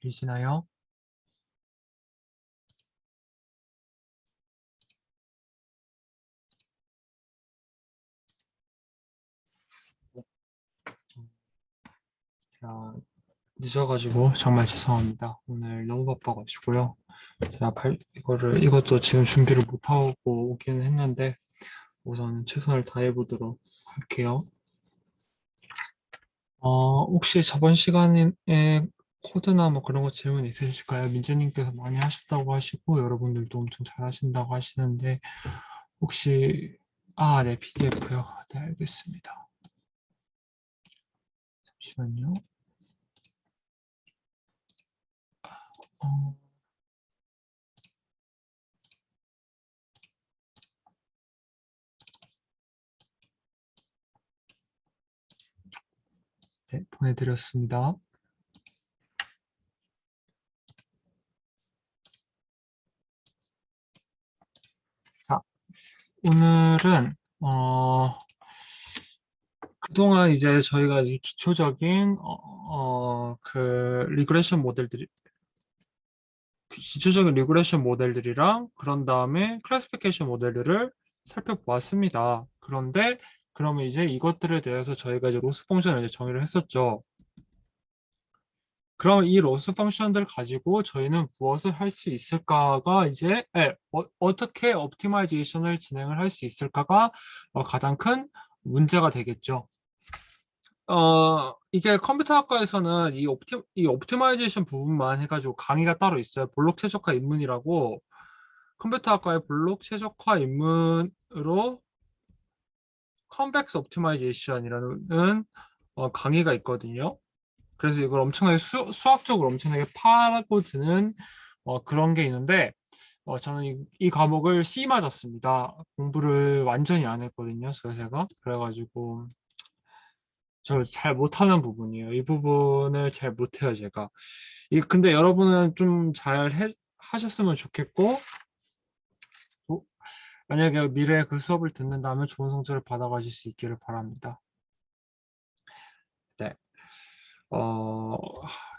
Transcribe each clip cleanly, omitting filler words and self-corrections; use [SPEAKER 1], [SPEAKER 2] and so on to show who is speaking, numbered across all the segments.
[SPEAKER 1] 들리시나요? 제가 늦어가지고 정말 죄송합니다. 오늘 너무 바빠가지고요. 제가 이것도 지금 준비를 못하고 오기는 했는데 우선 최선을 다해보도록 할게요. 혹시 저번 시간에 코드나 뭐 그런 거 질문 있으실까요? 민재님께서 많이 하셨다고 하시고 여러분들도 엄청 잘하신다고 하시는데 혹시 네, PDF요. 네, 알겠습니다. 잠시만요. 어, 네, 보내드렸습니다. 자, 오늘은 그동안 이제 저희가 이제 기초적인 기초적인 리그레션 모델들이랑 그런 다음에 클래시피케이션 모델들을 살펴보았습니다. 그런데 그러면 이제 이것들에 대해서 저희가 이제 로스 펑션을 이제 정의를 했었죠. 그럼 이 로스 펑션들 가지고 저희는 무엇을 할 수 있을까가 이제 어떻게 옵티마이제이션을 진행을 할 수 있을까가 가장 큰 문제가 되겠죠. 이게 컴퓨터학과에서는 이 옵티마이제이션 부분만 해가지고 강의가 따로 있어요. 블록 최적화 입문이라고 컴퓨터학과의 블록 최적화 입문으로 컨벡스 옵티마이제이션이라는 강의가 있거든요. 그래서 이걸 엄청나게 수학적으로 엄청나게 파고드는 그런 게 있는데 저는 이 과목을 C 맞았습니다. 공부를 완전히 안 했거든요. 그래가지고 저 잘 못하는 부분이에요. 이 부분을 잘 못해요, 제가. 근데 여러분은 좀 잘 하셨으면 좋겠고, 또 만약에 미래에 그 수업을 듣는다면 좋은 성적을 받아가실 수 있기를 바랍니다. 네. 어,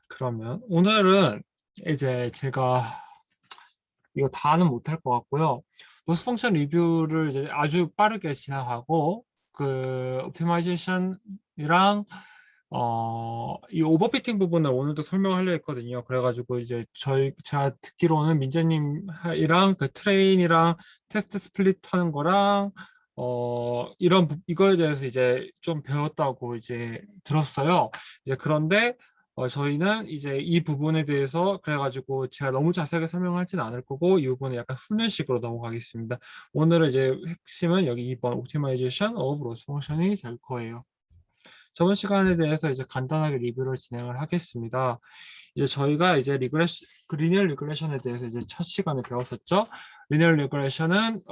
[SPEAKER 1] 그러면 오늘은 이제 제가 이거 다는 못할 것 같고요. 로스 펑션 리뷰를 이제 아주 빠르게 지나가고, 그, 오피마이제이션이랑 이 오버피팅 부분을 오늘도 설명하려 했거든요. 그래가지고 이제 제가 듣기로는 민재님이랑 그 트레인이랑 테스트 스플릿 하는 거랑 이거에 대해서 이제 좀 배웠다고 이제 들었어요. 이제 그런데 저희는 이제 이 부분에 대해서 그래가지고 제가 너무 자세하게 설명하지는 않을 거고 이 부분은 약간 훈련식으로 넘어가겠습니다. 오늘은 이제 핵심은 여기 2번 Optimization of Loss Function이 될 거예요. 저번 시간에 대해서 이제 간단하게 리뷰를 진행을 하겠습니다. 이제 저희가 이제 리니어 리그레션에 대해서 이제 첫 시간에 배웠었죠. 리니어 리그레션은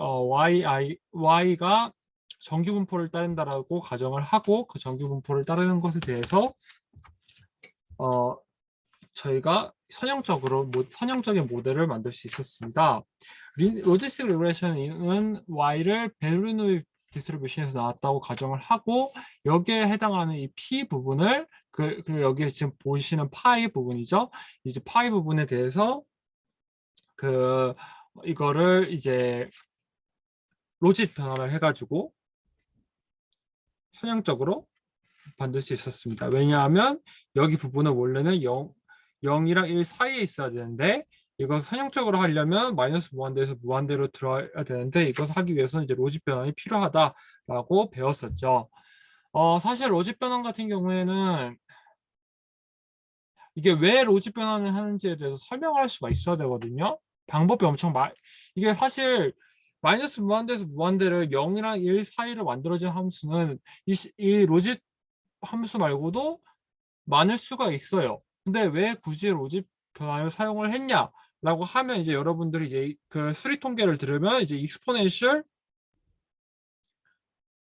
[SPEAKER 1] y가 정규 분포를 따른다라고 가정을 하고 그 정규 분포를 따르는 것에 대해서 저희가 선형적인 모델을 만들 수 있었습니다. 로지스틱 리그레션은 y를 베르누이 디스트리뷰션에서 나왔다고 가정을 하고 여기에 해당하는 이 p 부분을 여기에 지금 보시는 파이 부분이죠. 이제 파이 부분에 대해서 이거를 이제 로짓 변화를 해가지고 선형적으로 만들 수 있었습니다. 왜냐하면 여기 부분은 원래는 0이랑 1 사이에 있어야 되는데 이것을 선형적으로 하려면 마이너스 무한대에서 무한대로 들어야 되는데 이것을 하기 위해서는 이제 로짓 변환이 필요하다라고 배웠었죠. 사실 로짓 변환 같은 경우에는 이게 왜 로짓 변환을 하는지에 대해서 설명할 수가 있어야 되거든요. 방법이 이게 사실 마이너스 무한대에서 무한대를 0이랑 1 사이로 만들어진 함수는 이 로짓 함수 말고도 많을 수가 있어요. 근데 왜 굳이 로직 변화를 사용을 했냐라고 하면 이제 여러분들이 이제 그 수리 통계를 들으면 이제 익스포넨셜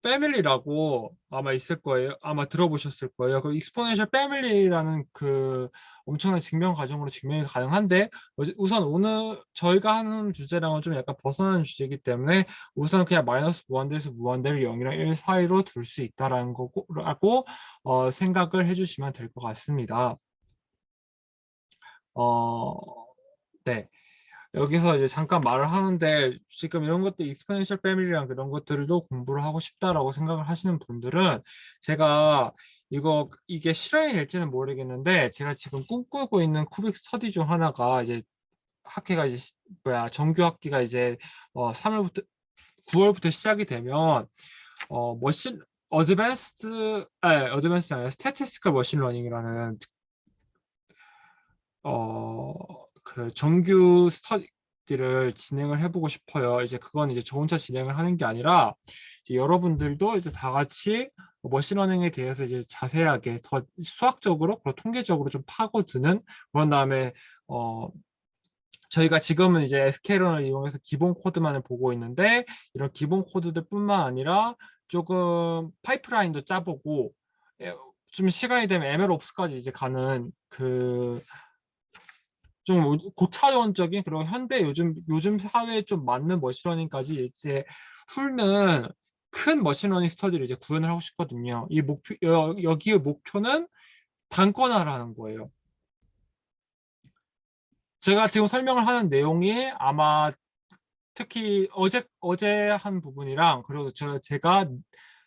[SPEAKER 1] 패밀리라고 아마 있을 거예요. 아마 들어보셨을 거예요. 그 익스포넨셜 패밀리라는 그 엄청난 증명 과정으로 증명이 가능한데 우선 오늘 저희가 하는 주제랑은 좀 약간 벗어나는 주제이기 때문에 우선 그냥 마이너스 무한대에서 무한대를 0이랑 1 사이로 둘 수 있다라는 거라고 생각을 해주시면 될 것 같습니다. 어, 네. 여기서 이제 잠깐 말을 하는데 지금 이런 것도 익스포넨셜 패밀리랑 그런 것들도 공부를 하고 싶다라고 생각을 하시는 분들은 제가 이게 실현이 될지는 모르겠는데 제가 지금 꿈꾸고 있는 쿠빅 스터디 중 하나가 이제 학회가 이제 정규 학기가 이제 3월부터 9월부터 시작이 되면 머신 어드밴스드 아니라 스태티스티컬 머신 러닝이라는 그 정규 스터디를 진행을 해보고 싶어요. 이제 그건 이제 저 혼자 진행을 하는 게 아니라 이제 여러분들도 이제 다 같이 머신러닝에 대해서 이제 자세하게 더 수학적으로 그리고 통계적으로 좀 파고드는 그런 다음에 저희가 지금은 이제 SK런을 이용해서 기본 코드만을 보고 있는데 이런 기본 코드들뿐만 아니라 조금 파이프라인도 짜보고 좀 시간이 되면 MLOps까지 이제 가는 그 좀 고차원적인 그리고 현대 요즘 사회에 좀 맞는 머신러닝까지 이제 훑는 큰 머신러닝 스터디를 이제 구현을 하고 싶거든요. 이 여기의 목표는 단권화라는 거예요. 제가 지금 설명을 하는 내용이 아마 특히 어제 한 부분이랑 그리고 제가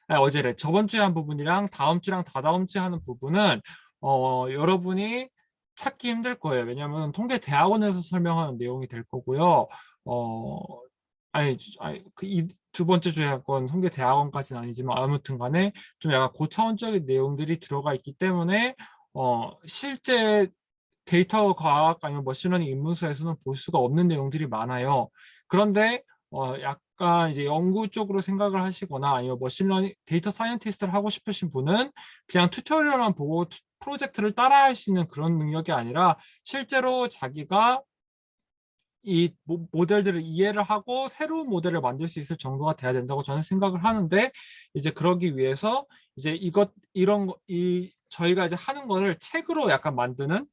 [SPEAKER 1] 어제래 저번 주에 한 부분이랑 다음 주랑 다다음 주에 하는 부분은 여러분이 찾기 힘들 거예요. 왜냐하면 통계 대학원에서 설명하는 내용이 될 거고요. 어 아니 그이두 번째 주에 할 건 통계 대학원까지는 아니지만 아무튼 간에 좀 약간 고차원적인 내용들이 들어가 있기 때문에 실제 데이터 과학 아니면 머신러닝 입문서에서는 볼 수가 없는 내용들이 많아요. 그런데 약간 이제 연구 쪽으로 생각을 하시거나 아니면 머신러닝 데이터 사이언티스트를 하고 싶으신 분은 그냥 튜토리얼만 보고 프로젝트를 따라할 수 있는 그런 능력이 아니라 실제로 자기가 이 모델들을 이해를 하고 새로운 모델을 만들 수 있을 정도가 돼야 된다고 저는 생각을 하는데 이제 그러기 위해서 이제 저희가 이제 하는 거를 책으로 약간 만드는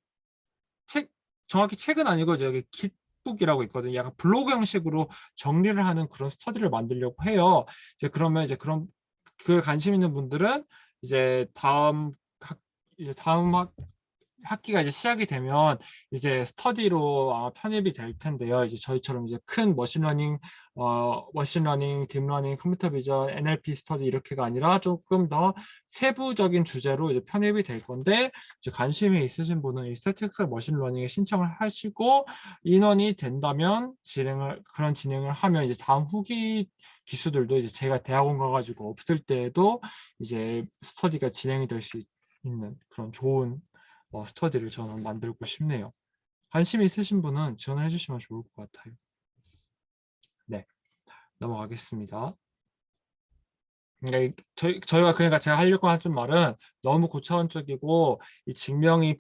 [SPEAKER 1] 책 정확히 책은 아니고 저기 깃북이라고 있거든요. 약간 블로그 형식으로 정리를 하는 그런 스터디를 만들려고 해요. 이제 그러면 이제 그런 그 관심 있는 분들은 이제 다음 학기가 이제 시작이 되면 이제 스터디로 아마 편입이 될 텐데요. 이제 저희처럼 이제 큰 머신러닝, 딥러닝, 컴퓨터 비전, NLP 스터디 이렇게가 아니라 조금 더 세부적인 주제로 이제 편입이 될 건데 이제 관심이 있으신 분은 이 스태틱스 머신러닝에 신청을 하시고 인원이 된다면 그런 진행을 하면 이제 다음 후기 기수들도 이제 제가 대학원 가가지고 없을 때에도 이제 스터디가 진행이 될 수 있는 그런 좋은 스터디를 저는 만들고 싶네요. 관심 있으신 분은 지원해 주시면 좋을 것 같아요. 네, 넘어가겠습니다. 저희가 그러니까 제가 하려고 하는 말은 너무 고차원적이고 이 증명이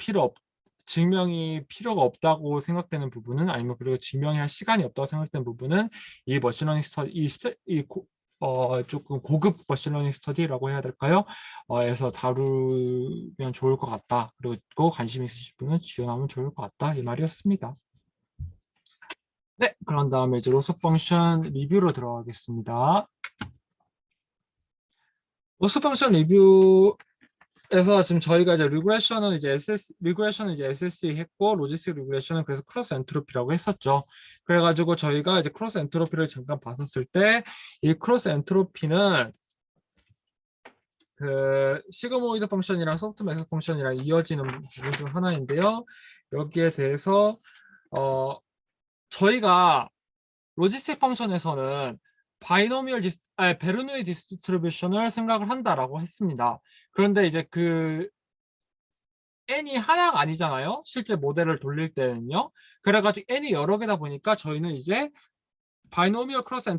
[SPEAKER 1] 필요가 없다고 생각되는 부분은 아니면 그리고 증명이 할 시간이 없다고 생각되는 부분은 이 머신러닝 스터디 조금 고급 머신러닝 스터디라고 해야 될까요? 에서 다루면 좋을 것 같다. 그리고 관심 있으신 분은 지원하면 좋을 것 같다. 이 말이었습니다. 네, 그런 다음에 이제 로스 펑션 리뷰로 들어가겠습니다. 로스 펑션 리뷰에서 지금 저희가 이제 리그레션은 이제 SSE 했고 로지스틱 리그레션은 그래서 크로스 엔트로피라고 했었죠. 그래가지고 저희가 이제 크로스 엔트로피를 잠깐 봤었을 때 이 크로스 엔트로피는 그 시그모이드 펑션이랑 소프트맥스 펑션이랑 이어지는 부분 중 하나인데요. 여기에 대해서 저희가 로지스틱 펑션에서는 베르노이 디스트리뷰션을 생각을 한다라고 했습니다. 그런데 이제 그 n이 하나가 아니잖아요. 실제 모델을 돌릴 때는요. 그래가지고 n이 여러 개다 보니까 저희는 이제 바이노미얼 크로스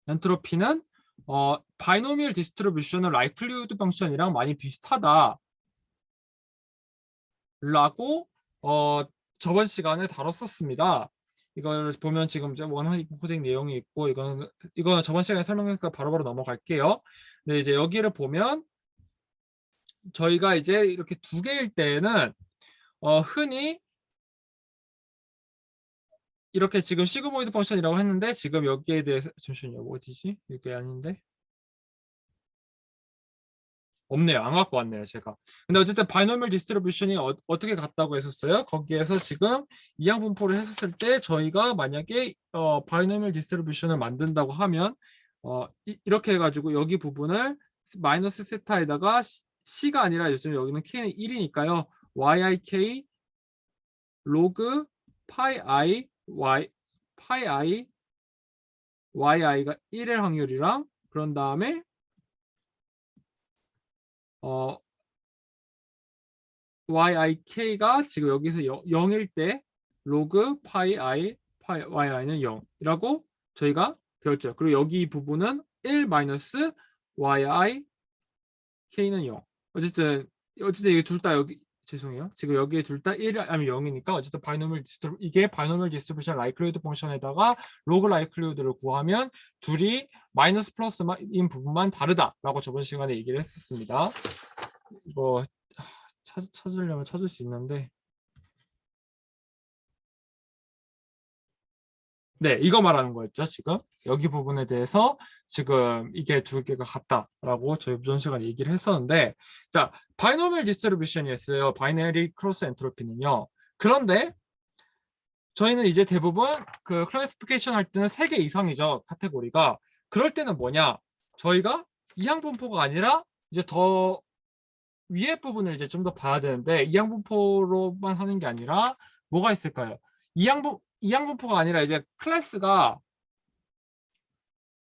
[SPEAKER 1] 엔트로피는 바이노미얼 디스트리뷰션을 라이클리후드 펑션이랑 많이 비슷하다라고 저번 시간에 다뤘었습니다. 이걸 보면 지금 이제 원하는 코딩 내용이 있고 이거는 저번 시간에 설명했으니까 바로바로 넘어갈게요. 근데 이제 여기를 보면 저희가 이제 이렇게 두 개일 때에는 흔히 이렇게 지금 시그모이드 펑션이라고 했는데 지금 여기에 대해서 잠시만요. 어디지? 이게 아닌데. 없네요. 안 갖고 왔네요, 제가. 근데 어쨌든 바이노미얼 디스트리뷰션이 어떻게 갔다고 했었어요? 거기에서 지금 이항 분포를 했었을 때 저희가 만약에 바이노미얼 디스트리뷰션을 만든다고 하면 이렇게 해가지고 여기 부분을 마이너스 세타에다가 C가 아니라 요즘 여기는 K는 1이니까요. yik 로그 파이 i yi가 1의 확률이랑 그런 다음에 yik가 지금 여기서 0일 때 로그 파이 yi는 0이라고 저희가 배웠죠. 그리고 여기 부분은 1 마이너스 yik는 0. 어쨌든 이게 둘 다 여기 죄송해요. 지금 여기에 둘 다 1 아니면 0이니까 어쨌든 이게 바이노미얼 디스트리뷰션 라이클리후드 펑션에다가 로그 라이클리후드를 구하면 둘이 마이너스 플러스인 부분만 다르다라고 저번 시간에 얘기를 했었습니다. 이거 찾으려면 찾을 수 있는데 네, 이거 말하는 거였죠, 지금. 여기 부분에 대해서 지금 이게 두 개가 같다라고 저희 전 시간에 얘기를 했었는데 자, 바이노미얼 디스트리뷰션이었어요. 바이너리 크로스 엔트로피는요. 그런데 저희는 이제 대부분 그 클래시피케이션 할 때는 3개 이상이죠, 카테고리가. 그럴 때는 뭐냐? 저희가 이항 분포가 아니라 이제 더 위에 부분을 이제 좀 더 봐야 되는데 이항 분포로만 하는 게 아니라 뭐가 있을까요? 이항 분포가 아니라 이제 클래스가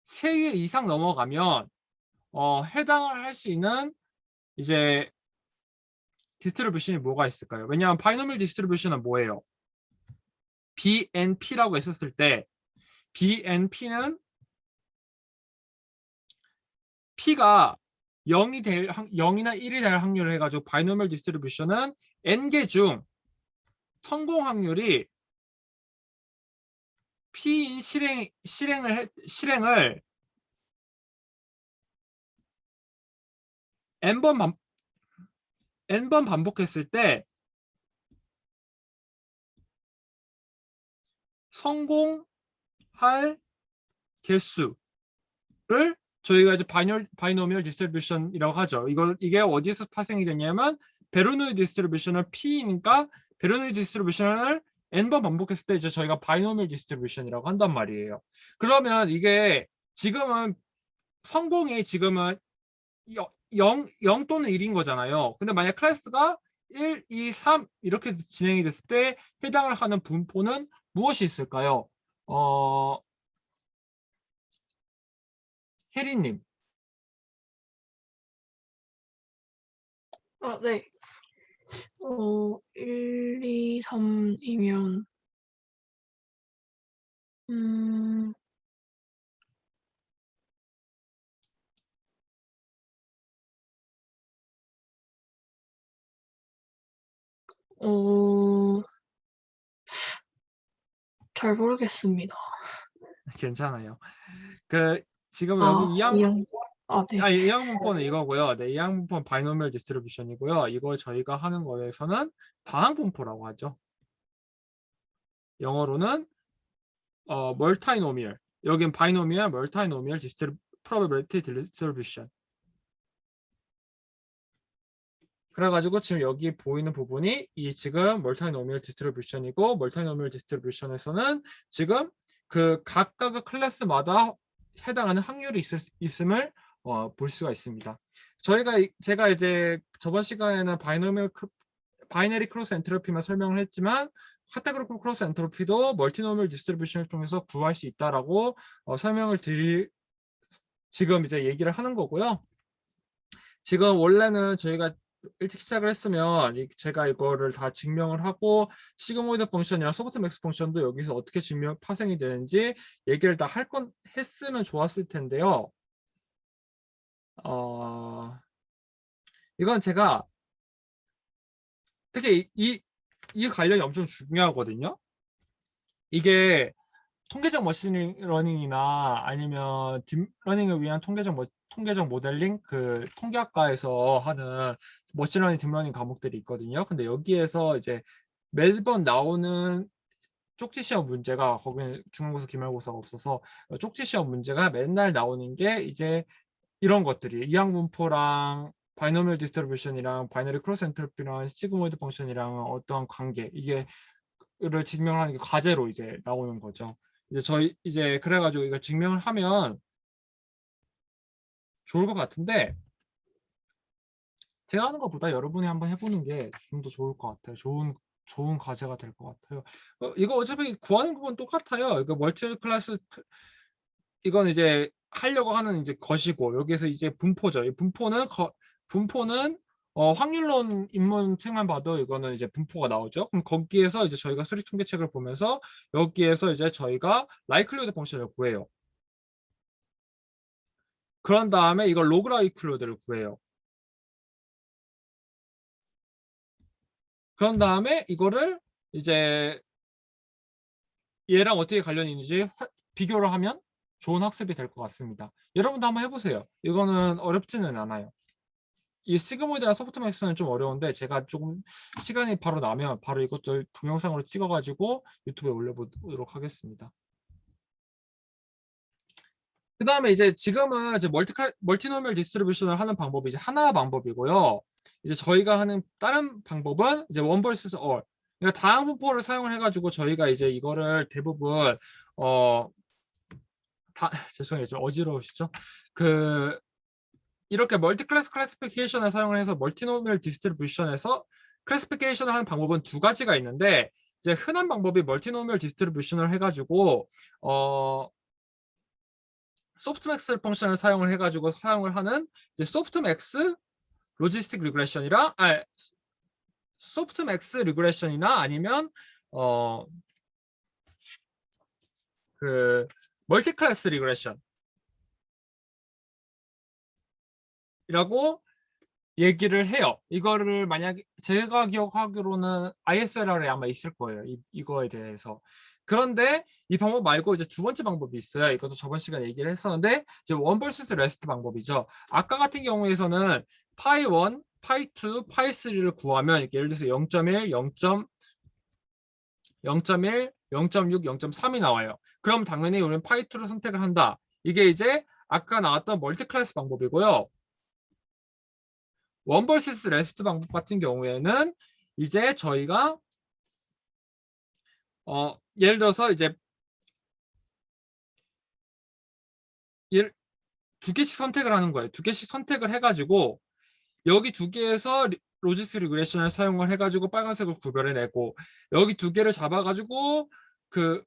[SPEAKER 1] 3개 이상 넘어가면 해당을 할 수 있는 이제 디스트리뷰션이 뭐가 있을까요? 왜냐하면 바이노미얼 디스트리뷰션은 뭐예요? BNP라고 했었을 때 BNP는 P가 0이나 1이 될 확률을 해가지고 바이노미얼 디스트리뷰션은 N개 중 성공 확률이 P인 실행을 N번 반복했을 때 성공할 개수를 저희가 이제 바이노미얼 디스트리뷰션이라고 하죠. 이게 어디에서 파생이 되냐면 베르노이 디스트리뷰션을 P니까 베르노이 디스트리뷰션을 N번 반복했을 때 이제 저희가 바이노미얼 디스트리뷰션이라고 한단 말이에요. 그러면 이게 지금은 성공이 지금은 0 또는 1인 거잖아요. 근데 만약 클래스가 1, 2, 3 이렇게 진행이 됐을 때 해당을 하는 분포는 무엇이 있을까요? 혜리님.
[SPEAKER 2] 네. 1, 2, 3이면 잘 모르겠습니다.
[SPEAKER 1] 괜찮아요. 지금 여기
[SPEAKER 2] 네.
[SPEAKER 1] 이항 분포는 이거고요. 네, 이항 분포는 바이노미얼 디스트리뷰션이고요. 이걸 저희가 하는 거에서는 다항 분포라고 하죠. 영어로는 멀타이노미얼. 여긴 바이노미얼, 멀타이노미얼 프로바빌리티 디스트리뷰션. 그래가지고 지금 여기 보이는 부분이 이 지금 멀타이노미얼 디스트리뷰션이고 멀타이노미얼 디스트리뷰션에서는 지금 그 각각의 클래스마다 해당하는 확률이 있음을 볼 수가 있습니다. 제가 이제 저번 시간에는 바이너리 크로스 엔트로피만 설명을 했지만 카테고리 크로스 엔트로피도 멀티노미얼 디스트리뷰션을 통해서 구할 수 있다라고 설명을 지금 이제 얘기를 하는 거고요. 지금 원래는 저희가 일찍 시작을 했으면 제가 이거를 다 증명을 하고 시그모이드 펑션이랑 소프트맥스 펑션도 여기서 어떻게 파생이 되는지 얘기를 다 했으면 좋았을 텐데요. 이건 제가 특히 이 관련이 엄청 중요하거든요. 이게 통계적 머신러닝이나 아니면 딥러닝을 위한 통계적 모델링 그 통계학과에서 하는 머신러닝 딥러닝 과목들이 있거든요. 근데 여기에서 이제 매번 나오는 쪽지 시험 문제가 거기는 중간고사 기말고사가 없어서 쪽지 시험 문제가 맨날 나오는 게 이제 이런 것들이 이항 분포랑 바이노미얼 디스트리뷰션이랑 바이너리 크로스 엔트로피랑 시그모이드 펑션이랑 어떠한 관계 이게를 증명하는 게 과제로 이제 나오는 거죠. 이제 저희 이제 그래가지고 이거 증명을 하면 좋을 것 같은데 제가 하는 것보다 여러분이 한번 해보는 게 좀 더 좋을 것 같아요. 좋은 과제가 될 것 같아요. 이거 어차피 구하는 부분 똑같아요. 이거 멀티 클래스 이건 이제 하려고 하는 이제 것이고 여기서 이제 분포죠. 이 분포는 확률론 입문 책만 봐도 이거는 이제 분포가 나오죠. 그럼 거기에서 이제 저희가 수리 통계책을 보면서 여기에서 이제 저희가 라이클리후드 펑션을 구해요. 그런 다음에 이걸 로그 라이클리후드를 구해요. 그런 다음에 이거를 이제 얘랑 어떻게 관련이 있는지 비교를 하면 좋은 학습이 될 것 같습니다. 여러분도 한번 해보세요. 이거는 어렵지는 않아요. 이 시그모이드랑 소프트맥스는 좀 어려운데 제가 조금 시간이 바로 나면 바로 이것들 동영상으로 찍어가지고 유튜브에 올려보도록 하겠습니다. 그 다음에 이제 지금은 이제 멀티노미얼 디스트리뷰션을 하는 방법이 이제 하나 방법이고요. 이제 저희가 하는 다른 방법은 이제 원 vs all. 그러니까 다항 분포를 사용을 해가지고 저희가 이제 이거를 대부분 죄송해요, 좀 어지러우시죠? 이렇게 멀티 클래스 클래시피케이션을 사용을 해서 멀티노미얼 디스트리뷰션에서 클래시피케이션을 하는 방법은 두 가지가 있는데 이제 흔한 방법이 멀티노미얼 디스트리뷰션을 해가지고 소프트맥스 펑션을 사용을 해가지고 사용을 하는 이제 소프트맥스 로지스틱 리그레션이랑 소프트맥스 리그레션이나 아니면 멀티 클래스 리그레션 이라고 얘기를 해요. 이거를 만약에 제가 기억하기로는 ISLR에 아마 있을 거예요. 이거에 대해서. 그런데 이 방법 말고 이제 두 번째 방법이 있어요. 이것도 저번 시간에 얘기를 했었는데 이제 원 vs 레스트 방법이죠. 아까 같은 경우에서는 파이 1, 파이 2, 파이 3를 구하면 예를 들어서 0.1, 0.1, 0.6, 0.3이 나와요. 그럼 당연히 우리는 파이 2를 선택을 한다. 이게 이제 아까 나왔던 멀티 클래스 방법이고요. 원 vs 레스트 방법 같은 경우에는 이제 저희가 예를 들어서 이제 두 개씩 선택을 하는 거예요. 두 개씩 선택을 해가지고 여기 두 개에서 로지스 리그레션을 사용을 해가지고 빨간색을 구별해내고 여기 두 개를 잡아가지고 그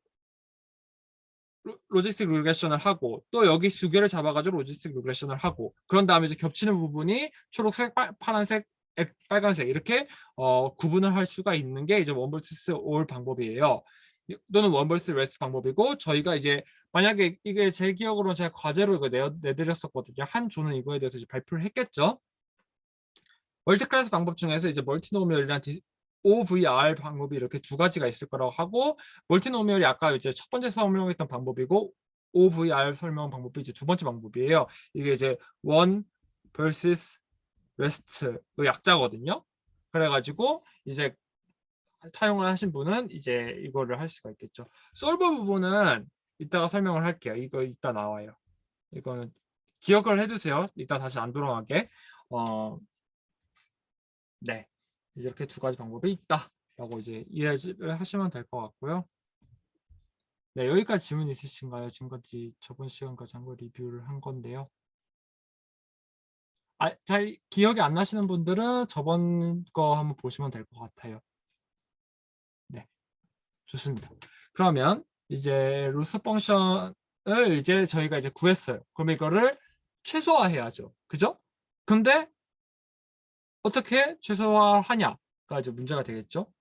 [SPEAKER 1] 로지스틱 리그레션을 하고 또 여기 두 개를 잡아가지고 로지스틱 리그레션을 하고 그런 다음에 이제 겹치는 부분이 초록색, 파란색, 빨간색 이렇게 구분을 할 수가 있는 게 이제 원 vs 올 방법이에요. 또는 원 vs 레스트 방법이고 저희가 이제 만약에 이게 제 기억으로는 제가 과제로 이거 내드렸었거든요. 한 조는 이거에 대해서 이제 발표를 했겠죠. 멀티클래스 방법 중에서 이제 멀티노미얼이랑 OVR 방법이 이렇게 두 가지가 있을 거라고 하고 멀티노미얼이 아까 이제 첫 번째 설명했던 방법이고 OVR 설명 방법이 이제 두 번째 방법이에요. 이게 이제 one versus rest의 약자거든요. 그래가지고 이제 사용을 하신 분은 이제 이거를 할 수가 있겠죠. 솔버 부분은 이따가 설명을 할게요. 이거 이따 나와요. 이거는 기억을 해두세요. 이따 다시 안 돌아가게. 네, 이제 이렇게 두 가지 방법이 있다라고 이제 이해를 하시면 될 것 같고요. 네, 여기까지 질문 있으신가요? 지금까지 저번 시간까지 한 거 리뷰를 한 건데요. 잘 기억이 안 나시는 분들은 저번 거 한번 보시면 될 것 같아요. 네, 좋습니다. 그러면 이제 로스 펑션을 이제 저희가 이제 구했어요. 그럼 이거를 최소화해야죠. 그죠? 근데 어떻게 최소화하냐가 이제 문제가 되겠죠.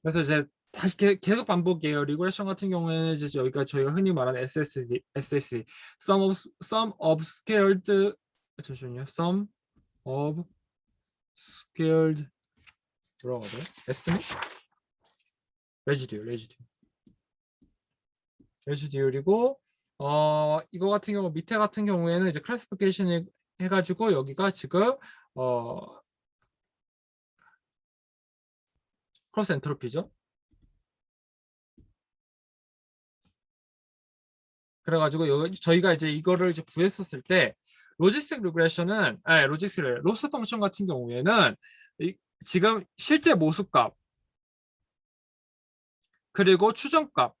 [SPEAKER 1] 그래서 이제 다시 계속 반복이에요. 리그레션 같은 경우에는 이제 여기가 저희가 흔히 말하는 SSE, sum of scared, 잠시만요, sum of scared 뭐라고 하죠? estimate? residue이고 이거 같은 경우 밑에 같은 경우에는 이제 classification 해가지고 여기가 지금 크로스 엔트로피죠. 그래가지고 저희가 이제 이거를 이제 구했었을 때 로지스틱 리그레션은 로스 펑션 같은 경우에는 지금 실제 모수값 그리고 추정값에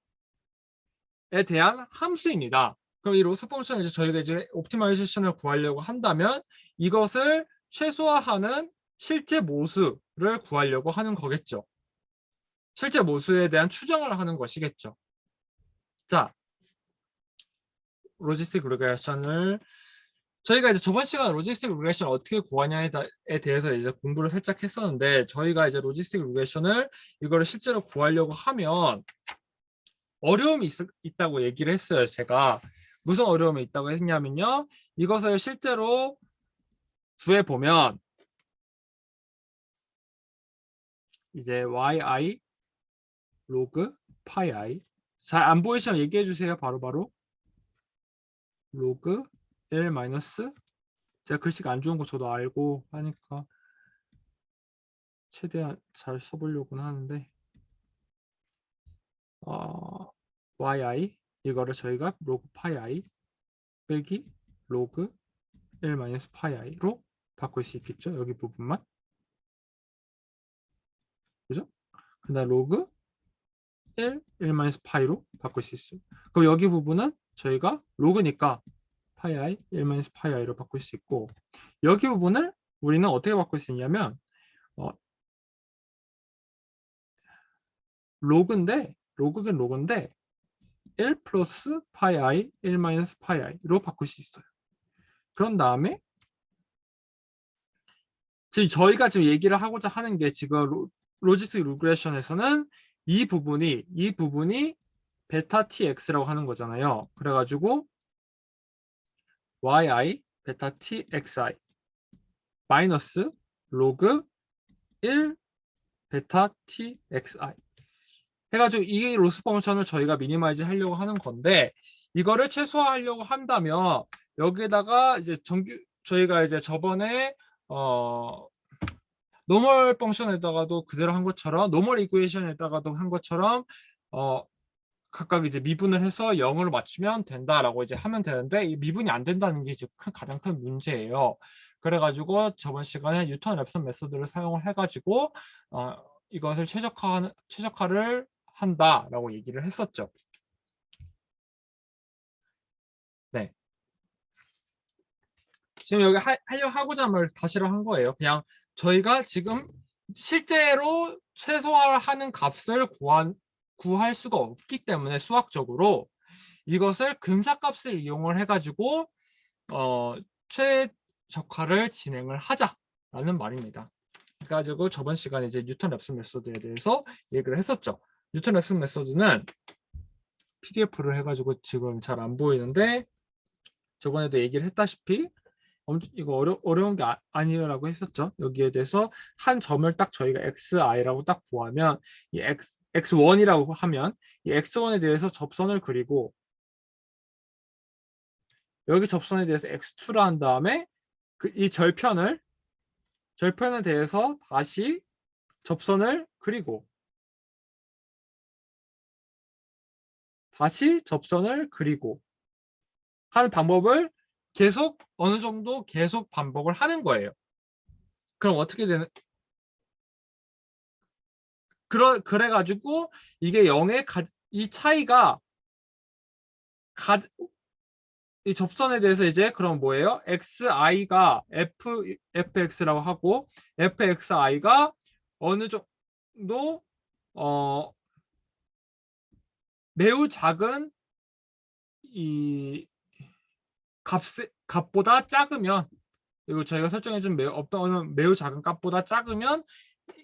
[SPEAKER 1] 대한 함수입니다. 그럼 이 로스 펑션을 이제 저희가 이제 옵티마이제이션을 구하려고 한다면 이것을 최소화하는 실제 모수를 구하려고 하는 거겠죠. 실제 모수에 대한 추정을 하는 것이겠죠. 자, 로지스틱 리그레션을 저희가 이제 저번 시간에 로지스틱 리그레션을 어떻게 구하냐에 대해서 이제 공부를 살짝 했었는데 저희가 이제 로지스틱 리그레션을 이거를 실제로 구하려고 하면 어려움이 있다고 얘기를 했어요. 제가 무슨 어려움이 있다고 했냐면요. 이것을 실제로 구해보면 이제 yi 로그 파이 i 잘 안 보이시면 얘기해 주세요. 바로바로 로그 1 마이너스 제가 글씨가 안 좋은 거 저도 알고 하니까 최대한 잘 써보려고는 하는데 yi 이거를 저희가 로그 파이 i 빼기 로그 1 마이너스 파이 i로 바꿀 수 있겠죠. 여기 부분만 그죠? 근데 로그 1 마이너스 파이로 바꿀 수 있어요. 그럼 여기 부분은 저희가 로그니까 파이 i 1 마이너스 파이 i로 바꿀 수 있고 여기 부분을 우리는 어떻게 바꿀 수 있냐면 로그긴 로그인데 1 플러스 파이 i 1 마이너스 파이 i로 바꿀 수 있어요. 그런 다음에 지금 저희가 지금 얘기를 하고자 하는 게 지금 로지스틱 리그레션에서는 이 부분이 베타 tx라고 하는 거잖아요. 그래가지고 yi 베타 txi 마이너스 로그 1 베타 txi 해가지고 이 로스 펑션을 저희가 미니마이즈 하려고 하는 건데 이거를 최소화하려고 한다면 여기에다가 이제 저희가 이제 저번에 노멀 펑션에다가도 그대로 한 것처럼 노멀 이쿠에이션에다가도 한 것처럼 각각 이제 미분을 해서 0으로 맞추면 된다라고 이제 하면 되는데 이 미분이 안 된다는 게 이제 가장 큰 문제예요. 그래가지고 저번 시간에 뉴턴 랩선 메소드를 사용을 해가지고 이것을 최적화를 한다라고 얘기를 했었죠. 네. 지금 여기 하고자 하는 말 다시로 한 거예요. 그냥 저희가 지금 실제로 최소화하는 값을 구할 수가 없기 때문에 수학적으로 이것을 근사값을 이용을 해가지고 최적화를 진행을 하자라는 말입니다. 그래가지고 저번 시간에 이제 뉴턴 랩슨 메소드에 대해서 얘기를 했었죠. 뉴턴 랩슨 메소드는 PDF를 해가지고 지금 잘 안 보이는데 저번에도 얘기를 했다시피 이거 어려운 게 아니라고 했었죠. 여기에 대해서 한 점을 딱 저희가 xi라고 딱 구하면 이 x1이라고 하면 이 x1에 대해서 접선을 그리고 여기 접선에 대해서 x2라 한 다음에 이 절편에 대해서 다시 접선을 그리고 다시 접선을 그리고 하는 방법을 계속 어느 정도 계속 반복을 하는 거예요. 그럼 어떻게 되는? 그래가지고 이게 0의 이 차이가 이 접선에 대해서 이제 그럼 뭐예요? xi가 fx라고 하고 fxi가 어느 정도 매우 작은 이 값보다 작으면 그리고 저희가 설정해준 매우 작은 값보다 작으면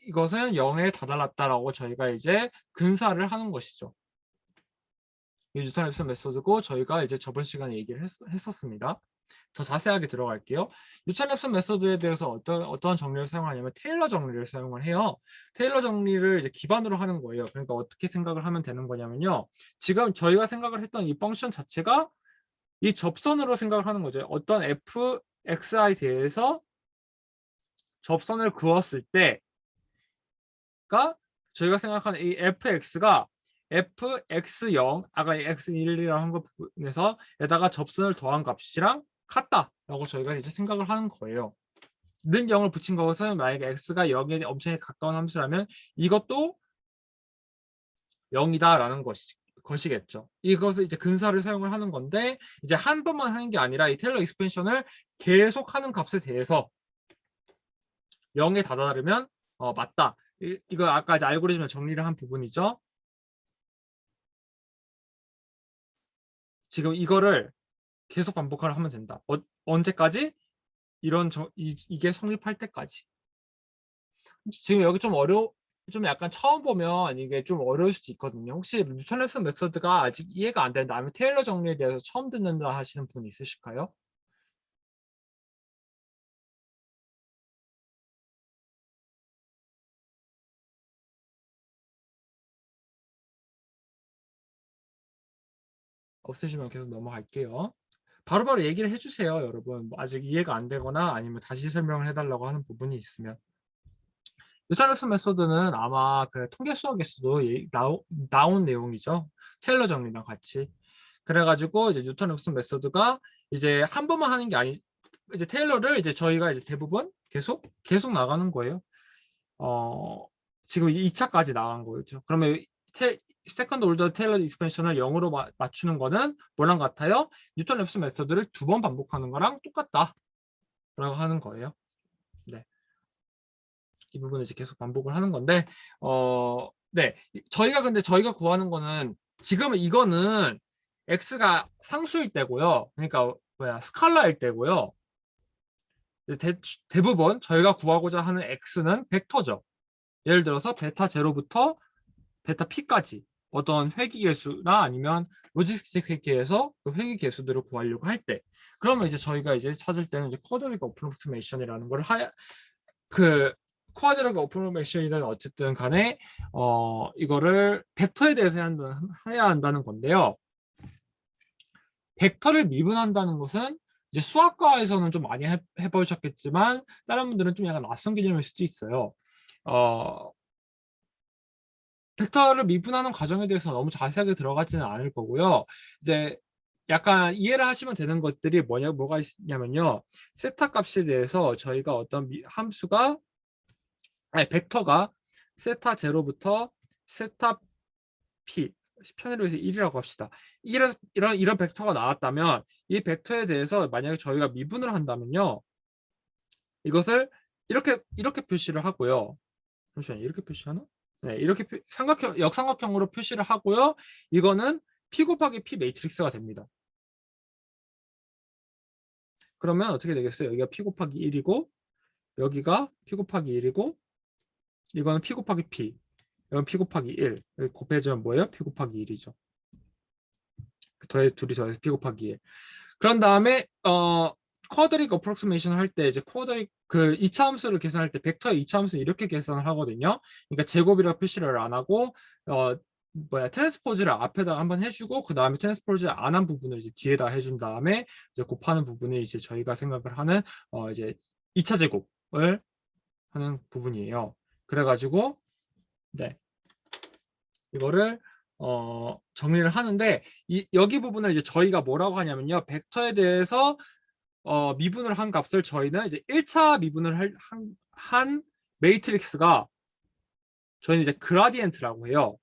[SPEAKER 1] 이것은 0에 다달랐다라고 저희가 이제 근사를 하는 것이죠. 뉴턴 랩슨 메소드고 저희가 이제 저번 시간에 얘기를 했었습니다. 더 자세하게 들어갈게요. 뉴턴 랩슨 메소드에 대해서 어떤 정리를 사용하냐면 테일러 정리를 사용을 해요. 테일러 정리를 이제 기반으로 하는 거예요. 그러니까 어떻게 생각을 하면 되는 거냐면요. 지금 저희가 생각을 했던 이 펑션 자체가 이 접선으로 생각을 하는 거죠. 어떤 fxi 대해서 접선을 그었을 때가 저희가 생각하는 이 fx가 fx0 아까 x1이라고 한 것 부분에서 에다가 접선을 더한 값이랑 같다라고 저희가 이제 생각을 하는 거예요. 는 0을 붙인 것은 만약에 x가 0에 엄청 가까운 함수라면 이것도 0이다라는 것이겠죠. 이것을 이제 근사를 사용을 하는 건데 이제 한 번만 하는 게 아니라 이 테일러 익스펜션을 계속 하는 값에 대해서 0에 다다르면 맞다. 이거 아까 이제 알고리즘을 정리를 한 부분이죠. 지금 이거를 계속 반복을 하면 된다. 언제까지? 이게 성립할 때까지. 지금 여기 좀 약간 처음 보면 이게 좀 어려울 수도 있거든요. 혹시 뉴턴 랩슨 메서드가 아직 이해가 안 된다, 아니면 테일러 정리에 대해서 처음 듣는다 하시는 분 있으실까요? 없으시면 계속 넘어갈게요. 바로바로 얘기를 해주세요, 여러분. 뭐 아직 이해가 안 되거나 아니면 다시 설명을 해달라고 하는 부분이 있으면. 뉴턴 랩슨 메서드는 아마 그 통계 수학에서도 나온 내용이죠. 테일러 정리랑 같이. 그래가지고 이제 뉴턴 랩슨 메서드가 이제 한 번만 하는 게 아니, 이제 테일러를 이제 저희가 이제 대부분 계속 나가는 거예요. 지금 2차까지 나간 거죠. 그러면 세컨드 올더 테일러 익스펜션을 0으로 맞추는 거는 뭐랑 같아요? 뉴턴 랩슨 메서드를 2번 반복하는 거랑 똑같다 라고 하는 거예요. 네. 이 부분을 이제 계속 반복을 하는 건데, 네. 저희가 구하는 거는 지금 이거는 x가 상수일 때고요. 그러니까 스칼라일 때고요. 대부분 저희가 구하고자 하는 x는 벡터죠. 예를 들어서 베타 제로부터 베타 p까지 어떤 회귀계수나 아니면 로지스틱 회귀에서 그 회귀계수들을 구하려고 할 때, 그러면 이제 저희가 이제 찾을 때는 이제 쿼드릭 어프로크시메이션이라는 걸 쿼드릭 어프로크시메이션이든 어쨌든 간에 이거를 벡터에 대해서 해야 한다는 건데요. 벡터를 미분한다는 것은 이제 수학과에서는 좀 많이 해보셨겠지만 다른 분들은 좀 약간 낯선 개념일 수도 있어요. 벡터를 미분하는 과정에 대해서 너무 자세하게 들어가지는 않을 거고요. 이제 약간 이해를 하시면 되는 것들이 뭐가 있냐면요. 세타 값에 대해서 저희가 어떤 벡터가 세타 제로부터 세타 p, 편의로 해서 1이라고 합시다. 이런 벡터가 나왔다면 이 벡터에 대해서 만약에 저희가 미분을 한다면요. 이것을 이렇게 표시를 하고요. 잠시만요. 이렇게 표시하나? 네, 이렇게 역삼각형으로 표시를 하고요. 이거는 P 곱하기 P 매트릭스가 됩니다. 그러면 어떻게 되겠어요? 여기가 P 곱하기 1이고 여기가 P 곱하기 1이고 이거는 P 곱하기 P, 이건 P 곱하기 1. 곱해주면 뭐예요? P 곱하기 1이죠. 둘이 더해서 P 곱하기 1. 그런 다음에 쿼드릭 어프로크시메이션 할 때 이제 쿼드릭 그 2차 함수를 계산할 때 벡터의 2차 함수는 이렇게 계산을 하거든요. 그러니까 제곱이라고 표시를 안 하고 트랜스포즈를 앞에다 한번 해주고 그 다음에 트랜스포즈를 안 한 부분을 이제 뒤에다 해준 다음에 이제 곱하는 부분이 이제 저희가 생각을 하는 이제 2차 제곱을 하는 부분이에요. 그래가지고 네, 이거를 정리를 하는데 여기 부분을 이제 저희가 뭐라고 하냐면요. 벡터에 대해서 미분을 한 값을 저희는 이제 1차 미분을 한 매트릭스가 저희는 이제 그라디엔트라고 해요.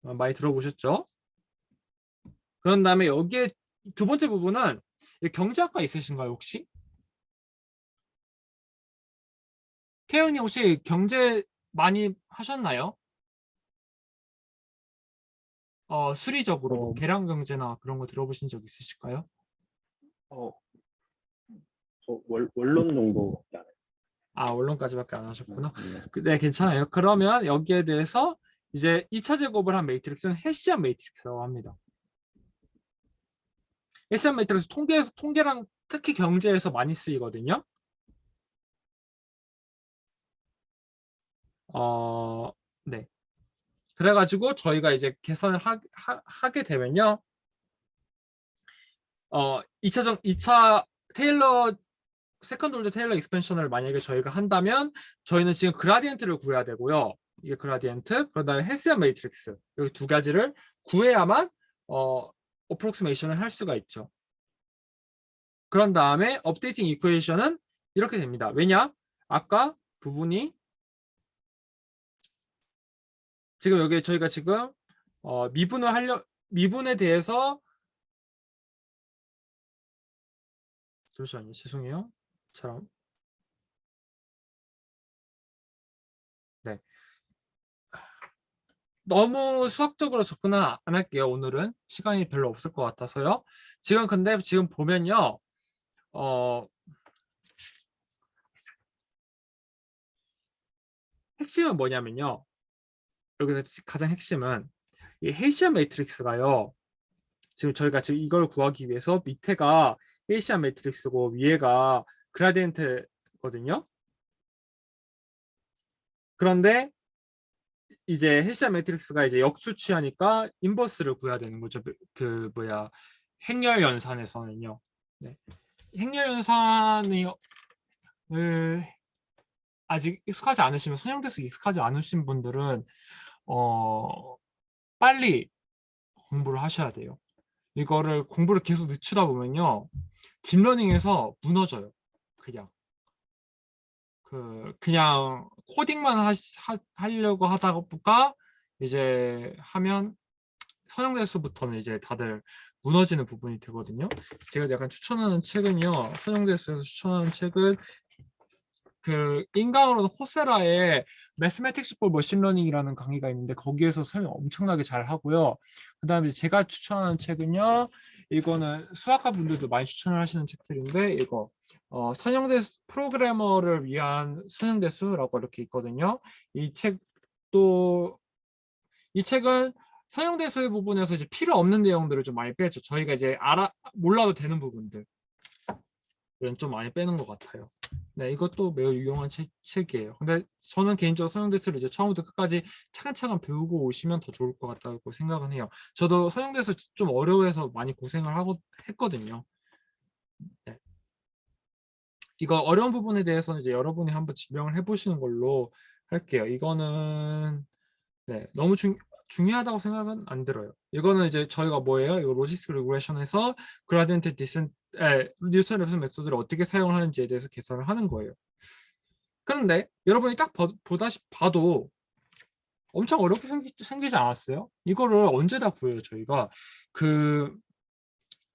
[SPEAKER 1] 많이 들어보셨죠? 그런 다음에 여기에 두 번째 부분은 경제학과 있으신가요, 혹시? 태연이 혹시 경제 많이 하셨나요? 수리적으로 뭐 계량 경제나 그런 거 들어보신 적 있으실까요?
[SPEAKER 3] 저 원론 정도밖에 안 해요.
[SPEAKER 1] 아, 원론까지밖에 안 하셨구나.
[SPEAKER 3] 네.
[SPEAKER 1] 네, 괜찮아요. 그러면 여기에 대해서 이제 2차 제곱을 한 매트릭스는 헤시안 매트릭스라고 합니다. 헤시안 매트릭스 통계랑 특히 경제에서 많이 쓰이거든요. 네. 그래가지고 저희가 이제 계산을 하게 되면요. 2차 세컨드 올더 테일러 익스펜션을 만약에 저희가 한다면 저희는 지금 그라디엔트를 구해야 되고요. 이게 그라디엔트, 그다음에 헤시안 매트릭스, 여기 두 가지를 구해야만 어프록시메이션을 할 수가 있죠. 그런 다음에 업데이팅 이퀘이션은 이렇게 됩니다. 왜냐? 아까 부분이 지금 여기 저희가 지금 미분에 대해서 잠시만요. 죄송해요. 참. 네. 너무 수학적으로 접근 안 할게요. 오늘은 시간이 별로 없을 것 같아서요. 근데 지금 보면요. 핵심은 뭐냐면요. 여기서 가장 핵심은 이 헤이시안 매트릭스가요. 지금 저희가 지금 이걸 구하기 위해서 밑에가 헤이시안 매트릭스고 위에가 그라디엔트거든요. 그런데 이제 헤시안 매트릭스가 이제 역수치하니까 인버스를 구해야 되는 거죠. 그 뭐야 행렬 연산에서는요. 네. 행렬 연산을 아직 익숙하지 않으시면 선형대수 익숙하지 않으신 분들은 빨리 공부를 하셔야 돼요. 이거를 공부를 계속 늦추다 보면요. 딥러닝에서 무너져요. 그냥 코딩만 하려고 하다가 이제 하면 선형대수부터는 이제 다들 무너지는 부분이 되거든요. 제가 약간 추천하는 책은요. 선형대수에서 추천하는 책은 그 인강으로는 코세라의 Mathematics for Machine Learning이라는 강의가 있는데 거기에서 설명 엄청나게 잘 하고요. 그다음에 제가 추천하는 책은요. 이거는 수학과 분들도 많이 추천을 하시는 책들인데 이거 선형대수 프로그래머를 위한 선형대수라고 이렇게 있거든요. 이 책은 선형대수의 부분에서 이제 필요 없는 내용들을 좀 많이 빼죠. 저희가 이제 몰라도 되는 부분들. 좀 많이 빼는 것 같아요. 네, 이것도 매우 유용한 책이에요. 근데 저는 개인적으로 서영대수를 이제 처음부터 끝까지 차근차근 배우고 오시면 더 좋을 것 같다고 생각은 해요. 저도 서영대수 좀 어려워해서 많이 고생을 했거든요. 네. 이거 어려운 부분에 대해서는 이제 여러분이 한번 증명을 해보시는 걸로 할게요. 이거는 네, 너무 중요하다고 생각은 안 들어요. 이거는 이제 저희가 뭐예요? 이거 로지스틱 리그레션에서 그라디언트 디센트, 뉴턴 레프슨 메소드를 어떻게 사용하는지에 대해서 계산을 하는 거예요. 그런데 여러분이 딱 봐도 엄청 어렵게 생기지 않았어요? 이거를 언제 다 구해요, 저희가?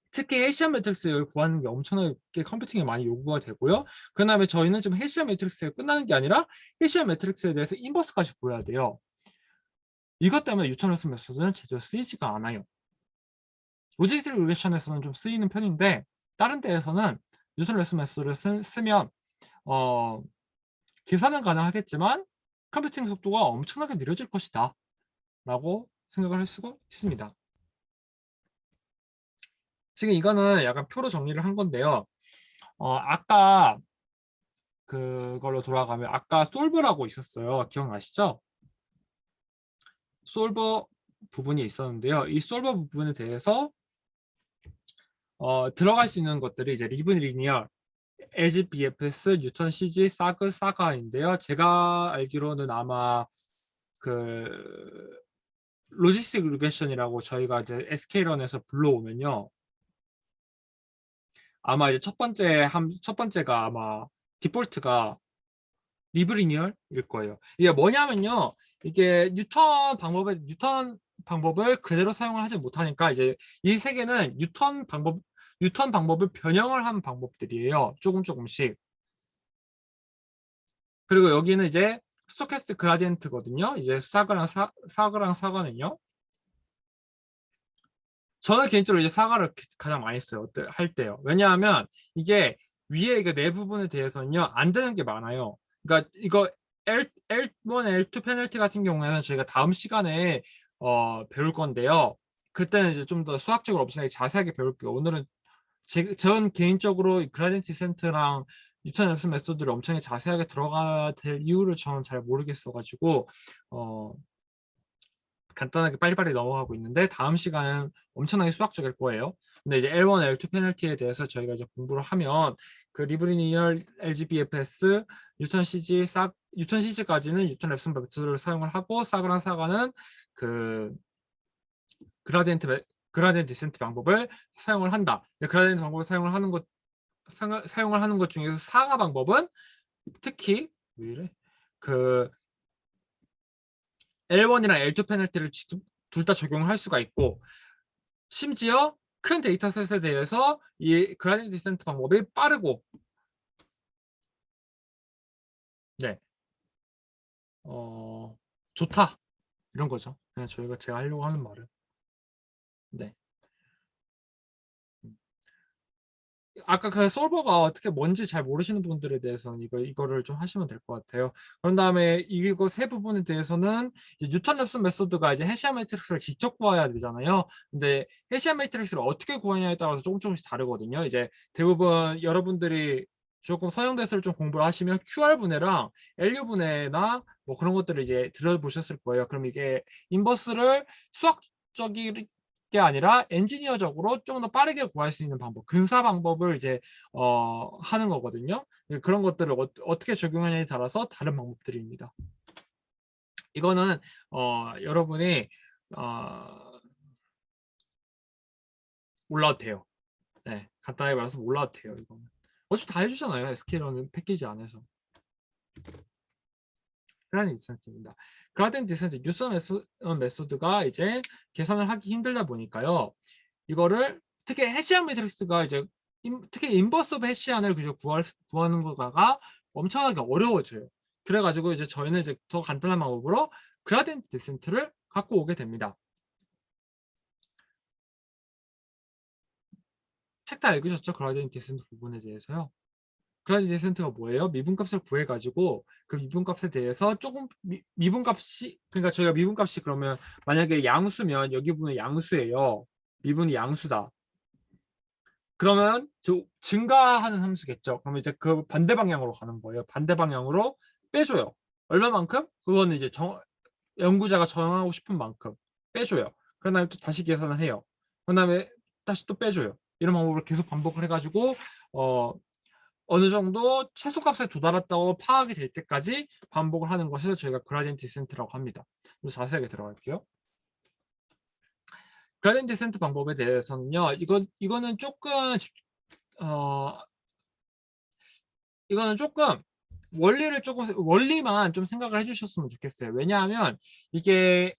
[SPEAKER 1] 특히 헤시안 매트릭스를 구하는 게 엄청나게 컴퓨팅이 많이 요구가 되고요. 그 다음에 저희는 지금 헤시안 매트릭스에 끝나는 게 아니라 헤시안 매트릭스에 대해서 인버스까지 구해야 돼요. 이것 때문에 뉴턴 레슨 메소드는 제대로 쓰이지가 않아요. 로지스틱 리그레션에서는 좀 쓰이는 편인데 다른 데에서는 뉴턴 레슨 메소드를 쓰면 계산은 가능하겠지만 컴퓨팅 속도가 엄청나게 느려질 것이다 라고 생각을 할 수가 있습니다. 지금 이거는 약간 표로 정리를 한 건데요. 아까 그걸로 돌아가면 아까 솔버라고 있었어요. 기억나시죠? 솔버 부분이 있었는데요. 이 솔버 부분에 대해서 들어갈 수 있는 것들이 이제 리븐 리니어, LGBFS, 뉴턴 CG, 사그, 사가인데요. 제가 알기로는 아마 그 로지스틱 리그레션이라고 저희가 이제 SK런에서 불러오면요. 아마 이제 첫 번째가 아마 디폴트가 리브리니얼일 거예요. 이게 뭐냐면요. 이게 뉴턴 방법을 그대로 사용을 하지 못하니까 이제 이 세 개는 뉴턴 방법을 변형을 한 방법들이에요. 조금씩. 그리고 여기는 이제 스토캐스틱 그라디언트거든요. 이제 사그랑 사가는요. 저는 개인적으로 이제 사과를 가장 많이 써요. 할 때요. 왜냐하면 이게 위에 이게 내 부분에 대해서는요. 안 되는 게 많아요. 그러니까 이거 L1, L2 페널티 같은 경우에는 저희가 다음 시간에 배울 건데요. 그때는 이제 좀 더 수학적으로 엄청나게 자세하게 배울게요. 오늘은 전 개인적으로 그라디언트 디센트랑 뉴턴 랩슨 메소드를 엄청 자세하게 들어가야 될 이유를 저는 잘 모르겠어가지고 간단하게 빨리빨리 넘어가고 있는데 다음 시간은 엄청나게 수학적일 거예요. 근데 이제 L1, L2 페널티에 대해서 저희가 이제 공부를 하면 그 리브리니얼 LGBFS, 뉴턴 CG까지는 뉴턴 랩슨 메소드를 사용을 하고 사그랑 사가는 그 그라디언트 디센트 방법을 사용을 한다. 그라디언트 방법을 사용을 하는 것 사용을 하는 것 중에서 상하 방법은 특히 왜 이래? 그 L1이랑 L2 페널티를 둘 다 적용할 수가 있고, 심지어 큰 데이터셋에 대해서 이 그라디언트 디센트 방법이 빠르고, 네, 좋다, 이런 거죠. 그냥 제가 하려고 하는 말은. 네. 아까 그 솔버가 어떻게 뭔지 잘 모르시는 분들에 대해서는 이거를 좀 하시면 될 것 같아요. 그런 다음에 이거 세 부분에 대해서는 이제 뉴턴 랩슨 메소드가 이제 해시아 매트릭스를 직접 구해야 되잖아요. 근데 해시아 매트릭스를 어떻게 구하냐에 따라서 조금씩 다르거든요. 이제 대부분 여러분들이 조금 서형대수를 좀 공부를 하시면 QR 분해랑 LU 분해나 뭐 그런 것들을 이제 들어보셨을 거예요. 그럼 이게 인버스를 수학적인 게 아니라 엔지니어적으로 좀 더 빠르게 구할 수 있는 방법, 근사 방법을 이제 하는 거거든요. 그런 것들을 어떻게 적용하냐에 따라서 다른 방법들입니다. 이거는 여러분이 몰라도 돼요. 네, 간단하게 말해서 몰라도 돼요. 이거는 어차피 다 해주잖아요. SK러는 패키지 안에서. 그라디언트 디센트입니다. 그라디언트 디센트 뉴턴 메소드가 이제 계산을 하기 힘들다 보니까요. 이거를 특히 해시안 매트릭스가 이제 특히 인버스 오브 해시안을 그저 구하는 거가 엄청나게 어려워져요. 그래가지고 이제 저희는 이제 더 간단한 방법으로 그라디언트 디센트를 갖고 오게 됩니다. 책 다 읽으셨죠? 그라디언트 디센트 부분에 대해서요. 그라디언트 디센트가 뭐예요? 미분값을 구해가지고 그 미분값에 대해서 조금 미분값이, 그러니까 저희가 미분값이 그러면 만약에 양수면 여기 부분은 양수예요. 미분이 양수다. 그러면 증가하는 함수겠죠. 그러면 이제 그 반대 방향으로 가는 거예요. 반대 방향으로 빼줘요. 얼마만큼? 그거는 이제 연구자가 정하고 싶은 만큼 빼줘요. 그 다음에 또 다시 계산을 해요. 그 다음에 다시 또 빼줘요. 이런 방법을 계속 반복을 해가지고 어느 정도 최소값에 도달했다고 파악이 될 때까지 반복을 하는 것을 저희가 그라디언트 디센트라고 합니다. 좀 자세하게 들어갈게요. 그라디언트 디센트 방법에 대해서는요. 이거는 조금 원리만 좀 생각을 해주셨으면 좋겠어요. 왜냐하면 이게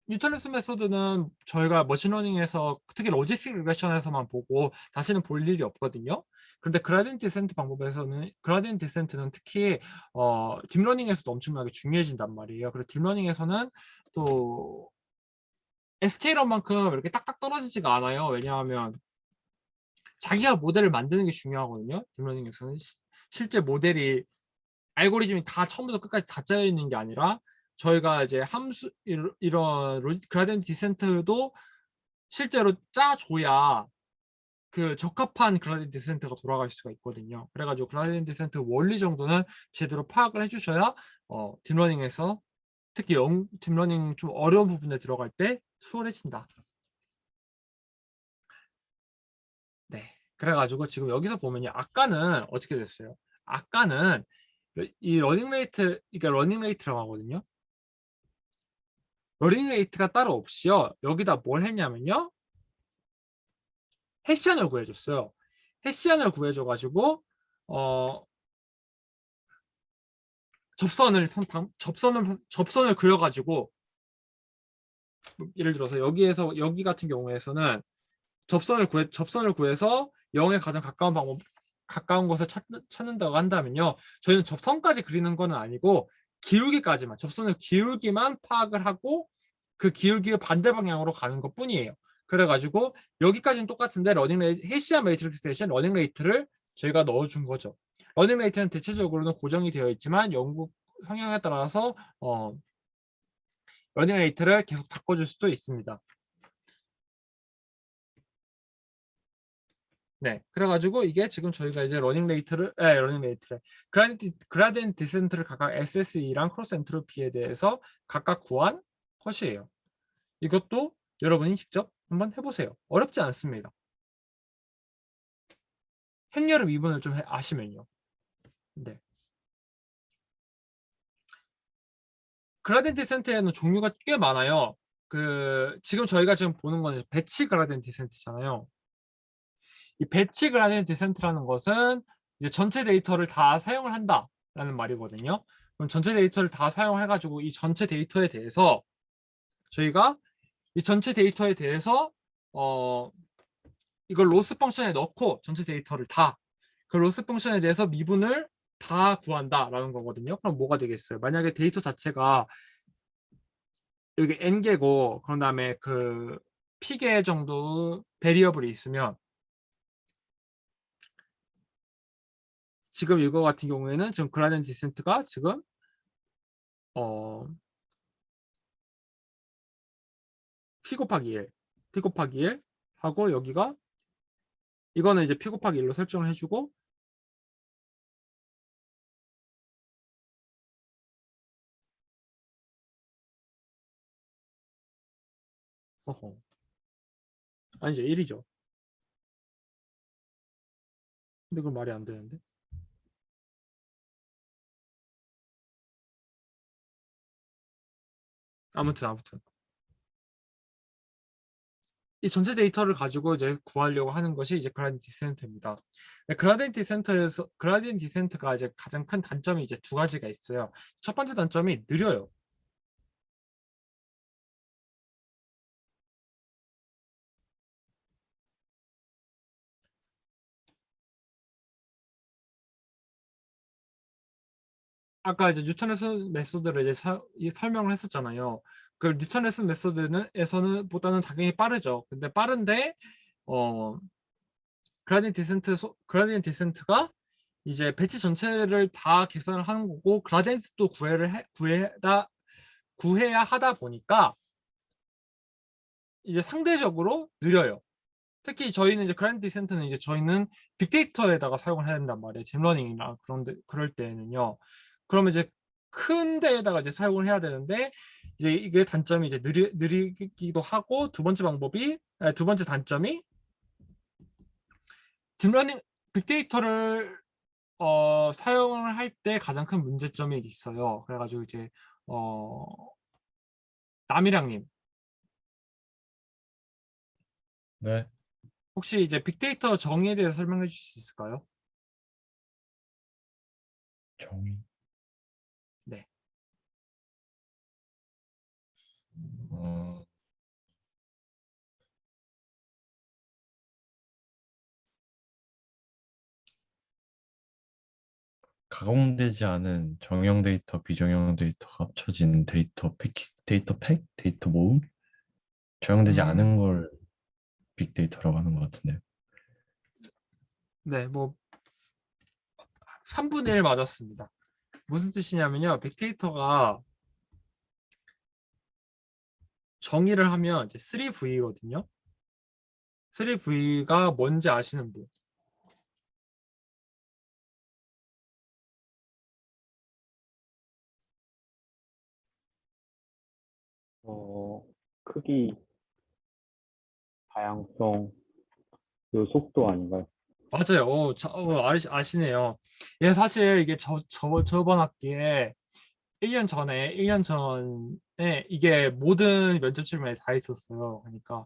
[SPEAKER 1] 뉴턴 메소드는 저희가 머신러닝에서 특히 로지스틱 리그레션에서만 보고 다시는 볼 일이 없거든요. 그런데 그라디언트 디센트는 특히 딥러닝에서도 엄청나게 중요해진단 말이에요. 그리고 딥러닝에서는 또 SK런만큼 이렇게 딱딱 떨어지지가 않아요. 왜냐하면 자기가 모델을 만드는 게 중요하거든요. 딥러닝에서는 실제 모델이 알고리즘이 다 처음부터 끝까지 다 짜여 있는 게 아니라 저희가 이제 함수 이런 그라디언트 디센트도 실제로 짜줘야 그 적합한 그라디언트 디센트가 돌아갈 수가 있거든요. 그래가지고 그라디언트 디센트 원리 정도는 제대로 파악을 해주셔야 딥러닝에서 특히 딥러닝 좀 어려운 부분에 들어갈 때 수월해진다. 네. 그래가지고 지금 여기서 보면요. 아까는 어떻게 됐어요? 아까는 이 러닝 레이트, 그러니까 러닝 레이트라고 하거든요. 러닝 레이트가 따로 없이요. 여기다 뭘 했냐면요. 해시안을 구해줬어요. 해시안을 구해줘가지고 접선을 그려가지고 예를 들어서 여기 같은 경우에서는 접선을 구해서 0에 가장 가까운 것을 찾는다고 한다면요. 저희는 접선까지 그리는 건 아니고 기울기까지만, 접선의 기울기만 파악을 하고 그 기울기의 반대 방향으로 가는 것 뿐이에요. 그래가지고 여기까지는 똑같은데 해시아 매트릭스 대신 러닝 레이트를 저희가 넣어준 거죠. 러닝 레이트는 대체적으로는 고정이 되어 있지만 연구 성향에 따라서 러닝 레이트를 계속 바꿔줄 수도 있습니다. 네, 그래가지고 이게 지금 저희가 이제 그라디언트 디센트를 각각 SSE랑 크로스 엔트로피에 대해서 각각 구한 컷이에요. 이것도 여러분이 직접 한번 해보세요. 어렵지 않습니다. 행렬의 미분을 좀 아시면요. 네. 그라디언트 디센트에는 종류가 꽤 많아요. 지금 저희가 지금 보는 건 배치 그라디언트 디센트잖아요. 이 배치 그라디언트 디센트라는 것은 이제 전체 데이터를 다 사용을 한다라는 말이거든요. 그럼 전체 데이터를 다 사용해가지고 이 전체 데이터에 대해서 저희가 이 전체 데이터에 대해서 이걸 로스 펑션에 넣고 전체 데이터를 다 그 로스 펑션에 대해서 미분을 다 구한다라는 거거든요. 그럼 뭐가 되겠어요? 만약에 데이터 자체가 여기 n개고 그런 다음에 그 p개 정도 베리어블이 있으면 지금 이거 같은 경우에는 지금 그라디언트 디센트가 지금 p 곱하기 1, p 곱하기 1 하고 여기가 이거는 이제 p 곱하기 1로 설정을 해주고 아니죠 1이죠. 근데 그건 말이 안 되는데. 아무튼 이 전체 데이터를 가지고 이제 구하려고 하는 것이 이제 그라디언트 디센트입니다. 그라디언트 디센트가 이제 가장 큰 단점이 이제 두 가지가 있어요. 첫 번째 단점이 느려요. 아까 이제 뉴턴 레슨 메소드를 이제 설명을 했었잖아요. 그 뉴턴 레슨 메소드에서는 보다는 당연히 빠르죠. 근데 빠른데 그라디언트 디센트가 이제 배치 전체를 다 계산을 하는 거고 그라디언트도 구해야 하다 보니까 이제 상대적으로 느려요. 특히 저희는 이제 그라디언트 디센트는 이제 저희는 빅데이터에다가 사용을 해야 된단 말이에요. 딥러닝이나 그럴 때는요. 그러면 이제 큰 데에다가 이제 사용을 해야 되는데 이제 이게 단점이 이제 느리기도 하고 두 번째 단점이 딥러닝 빅데이터를 사용을 할 때 가장 큰 문제점이 있어요. 그래가지고 이제 남이랑님
[SPEAKER 4] 네,
[SPEAKER 1] 혹시 이제 빅데이터 정의에 대해서 설명해 주실 수 있을까요?
[SPEAKER 4] 정의.
[SPEAKER 1] 네.
[SPEAKER 4] 어, 가공되지 않은 정형 데이터, 비정형 데이터가 합쳐진 데이터 모음? 정형되지
[SPEAKER 1] 음,
[SPEAKER 4] 않은 걸 빅데이터라고 하는 것 같은데.
[SPEAKER 1] 네, 뭐 3분의 1 맞았습니다. 무슨 뜻이냐면요. 빅데이터가 정의를 하면 이제 3V거든요. 3V가 뭔지 아시는 분?
[SPEAKER 3] 크기, 다양성, 그 속도 아닌가요?
[SPEAKER 1] 맞아요. 아시네요. 예, 사실 이게 저번 학기에 1년 전에 이게 모든 면접 질문에 다 있었어요. 그러니까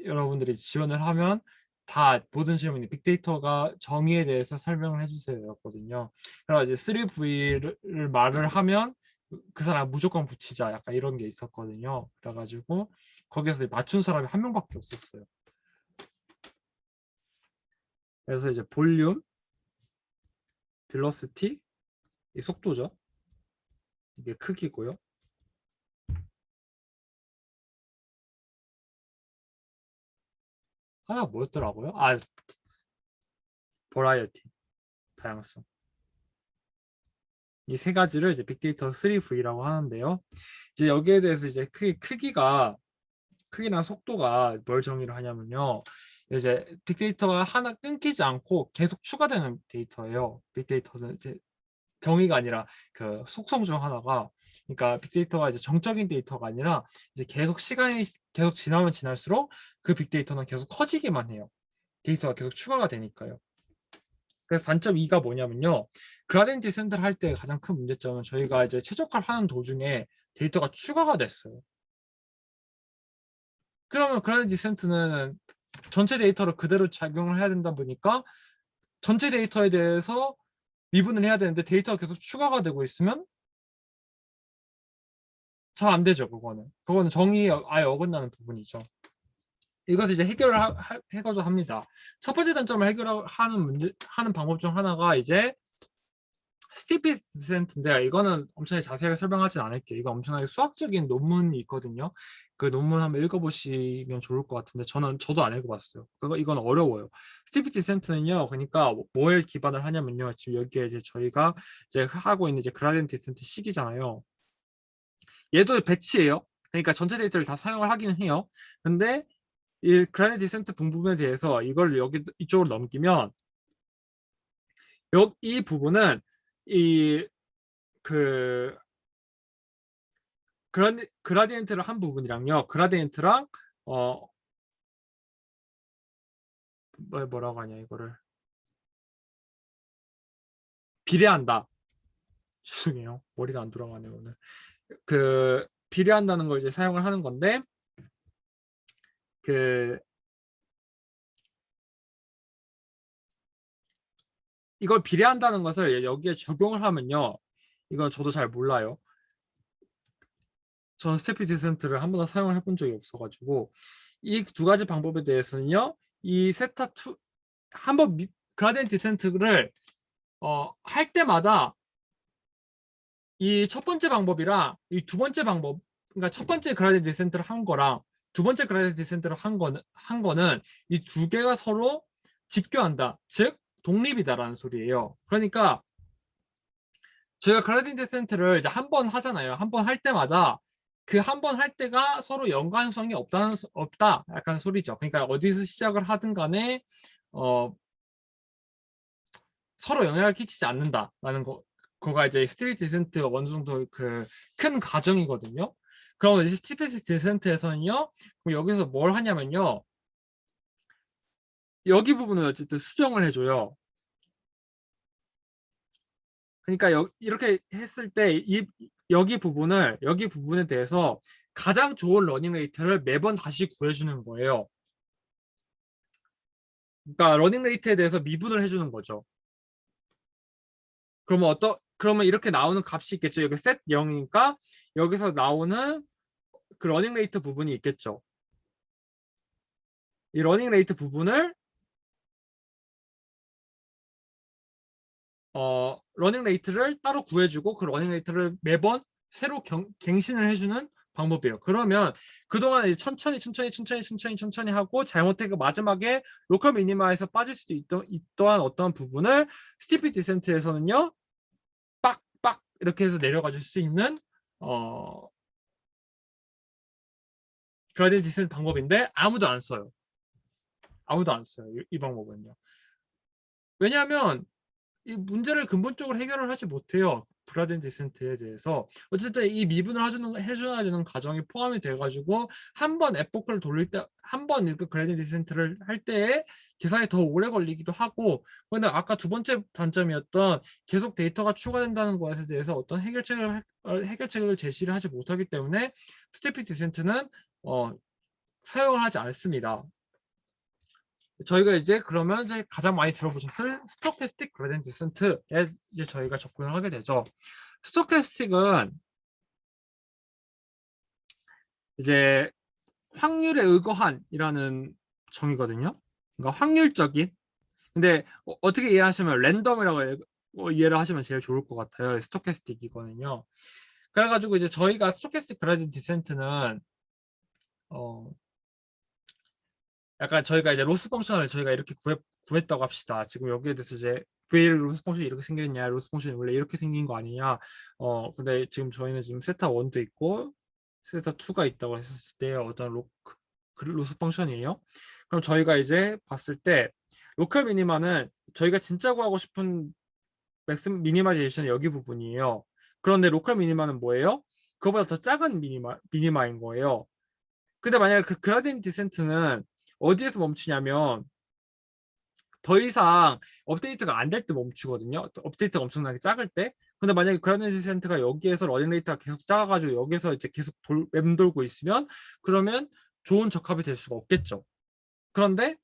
[SPEAKER 1] 여러분들이 지원을 하면 다 모든 질문이 빅데이터가 정의에 대해서 설명을 해주세요였거든요. 그래서 이제 3V를 말을 하면 그 사람 무조건 붙이자 약간 이런 게 있었거든요. 그래가지고 거기서 맞춘 사람이 한 명밖에 없었어요. 그래서 이제 볼륨, 빌러시티, 이 속도죠. 이게 크기고요. 하나 뭐였더라고요? 버라이어티, 다양성. 이 세 가지를 이제 빅데이터 3V라고 하는데요. 이제 여기에 대해서 이제 크기나 속도가 뭘 정의를 하냐면요. 이제 빅데이터가 하나 끊기지 않고 계속 추가되는 데이터예요. 빅데이터는 이제 정의가 아니라 그 속성 중 하나가 그러니까 빅데이터가 이제 정적인 데이터가 아니라 이제 시간이 계속 지나면 지날수록 그 빅데이터는 계속 커지기만 해요. 데이터가 계속 추가가 되니까요. 그래서 단점 2가 뭐냐면요. 그라디언트 디센트를 할 때 가장 큰 문제점은 저희가 이제 최적화를 하는 도중에 데이터가 추가가 됐어요. 그러면 그라디언트 디센트는 전체 데이터를 그대로 작용을 해야 된다 보니까 전체 데이터에 대해서 미분을 해야 되는데 데이터가 계속 추가가 되고 있으면 잘 안 되죠. 그거는 정의 아예 어긋나는 부분이죠. 이것을 이제 해결을 해가지고 합니다. 첫 번째 단점을 해결하는 방법 중 하나가 이제 스티피 디센트인데 이거는 엄청나게 자세하게 설명하진 않을게요. 이거 엄청나게 수학적인 논문이 있거든요. 그 논문 한번 읽어보시면 좋을 것 같은데 저도 안 읽어봤어요. 이건 어려워요. 스티피 디센트는요. 그러니까 뭐에 기반을 하냐면요. 지금 여기에 이제 저희가 이제 하고 있는 이제 그라디언트 디센트 식이잖아요. 얘도 배치예요. 그러니까 전체 데이터를 다 사용을 하기는 해요. 근데 이 그라디언트 디센트 분부분에 대해서 이걸 이쪽으로 넘기면 이 부분은 그라디엔트를 한 부분이랑요. 그라디엔트랑 뭐라고 하냐 이거를 비례한다. 죄송해요. 머리가 안 돌아가네요 오늘. 비례한다는 걸 이제 사용을 하는 건데 이걸 비례한다는 것을 여기에 적용을 하면요. 이건 저도 잘 몰라요. 저는 스테피 디센트를 한 번도 사용을 해본 적이 없어가지고 이 두 가지 방법에 대해서는요. 이 세타2 한번 그라디언트 디센트를 할 때마다 이 첫 번째 방법이랑 이 두 번째 방법, 그러니까 첫 번째 그라디언트 디센트를 한 거랑 두 번째 그라디언트 디센트를 한 거는 이 두 개가 서로 직교한다, 즉 독립이다라는 소리예요. 그러니까 저희가 그라디언트 디센트를 이제 한 번 하잖아요. 한 번 할 때마다 그 한 번 할 때가 서로 연관성이 없다 약간 소리죠. 그러니까 어디서 시작을 하든 간에 서로 영향을 끼치지 않는다라는 그거가 이제 스티피 디센트 어느 정도 큰 가정이거든요. 그럼 이제 스티피 디센트에서는요, 여기서 뭘 하냐면요, 여기 부분을 어쨌든 수정을 해줘요. 그러니까 이렇게 했을 때 여기 부분에 대해서 가장 좋은 러닝 레이트를 매번 다시 구해주는 거예요. 그러니까 러닝 레이트에 대해서 미분을 해주는 거죠. 그러면 이렇게 나오는 값이 있겠죠. 여기 set 0이니까 여기서 나오는 그 러닝 레이트 부분이 있겠죠. 이 러닝 레이트 부분을 러닝 레이트를 따로 구해주고 그 러닝 레이트를 매번 새로 갱신을 해주는 방법이에요. 그러면 그동안 이제 천천히 하고 잘못해서 마지막에 로컬 미니마에서 빠질 수도 있던 어떤 부분을 스티피 디센트에서는요, 빡빡 이렇게 해서 내려가 줄 수 있는 그라디언트 디센트 방법인데 아무도 안 써요. 이 방법은요. 왜냐하면 이 문제를 근본적으로 해결을 하지 못해요. 그라디언트 디센트에 대해서. 어쨌든 이 미분을 해줘야 되는 과정이 포함이 돼가지고 한 번 에포크를 돌릴 때, 한 번 이렇게 그라디언트 디센트를 할 때에 계산이 더 오래 걸리기도 하고, 근데 아까 두 번째 단점이었던 계속 데이터가 추가된다는 것에 대해서 어떤 해결책을 제시를 하지 못하기 때문에 스티피 디센트는 사용을 하지 않습니다. 저희가 이제 그러면 이제 가장 많이 들어보셨을 스토캐스틱 그라디언트 디센트에 이제 저희가 접근을 하게 되죠. 스토캐스틱은 이제 확률에 의거한이라는 정의거든요. 그러니까 확률적인. 근데 어떻게 이해하시면 랜덤이라고 이해를 하시면 제일 좋을 것 같아요. 스토캐스틱이거든요. 그래가지고 이제 저희가 스토캐스틱 그라디언트 디센트는 약간 저희가 이제 로스 펑션을 저희가 이렇게 구했다고 합시다. 지금 여기에 대해서 이제 왜 로스 펑션이 이렇게 생겼냐, 로스 펑션이 원래 이렇게 생긴 거 아니냐. 근데 지금 저희는 지금 세타 1도 있고 세타 2가 있다고 했었을 때 어떤 로스 펑션이에요. 그럼 저희가 이제 봤을 때 로컬 미니마는 저희가 진짜 구하고 싶은 맥스 미니마이제이션은 여기 부분이에요. 그런데 로컬 미니마는 뭐예요? 그거보다 더 작은 미니마인 거예요. 근데 만약에 그 그라디언트 디센트는 어디에서 멈추냐면 더 이상 업데이트가 안 될 때 멈추거든요. 업데이트가 엄청나게 작을 때. 근데 만약에 그라디언트 디센트가 여기에서 러닝 레이트가 계속 작아가지고 여기서 이제 계속 맴돌고 있으면 그러면 좋은 적합이 될 수가 없겠죠. 그런데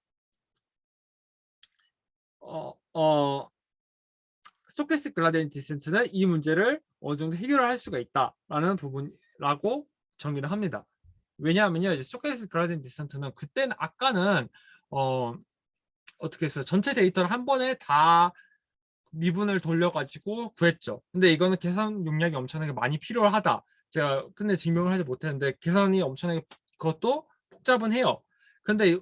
[SPEAKER 1] 스토캐스틱 그라디언트 디센트는 이 문제를 어느 정도 해결을 할 수가 있다라는 부분이라고 정의를 합니다. 왜냐하면요, 이제 스토캐스틱 그라디언트 디센트는 그때는 아까는 어떻게 했어요? 전체 데이터를 한 번에 다 미분을 돌려가지고 구했죠. 근데 이거는 계산 용량이 엄청나게 많이 필요하다. 제가 근데 증명을 하지 못했는데 계산이 엄청나게 그것도 복잡은 해요. 근데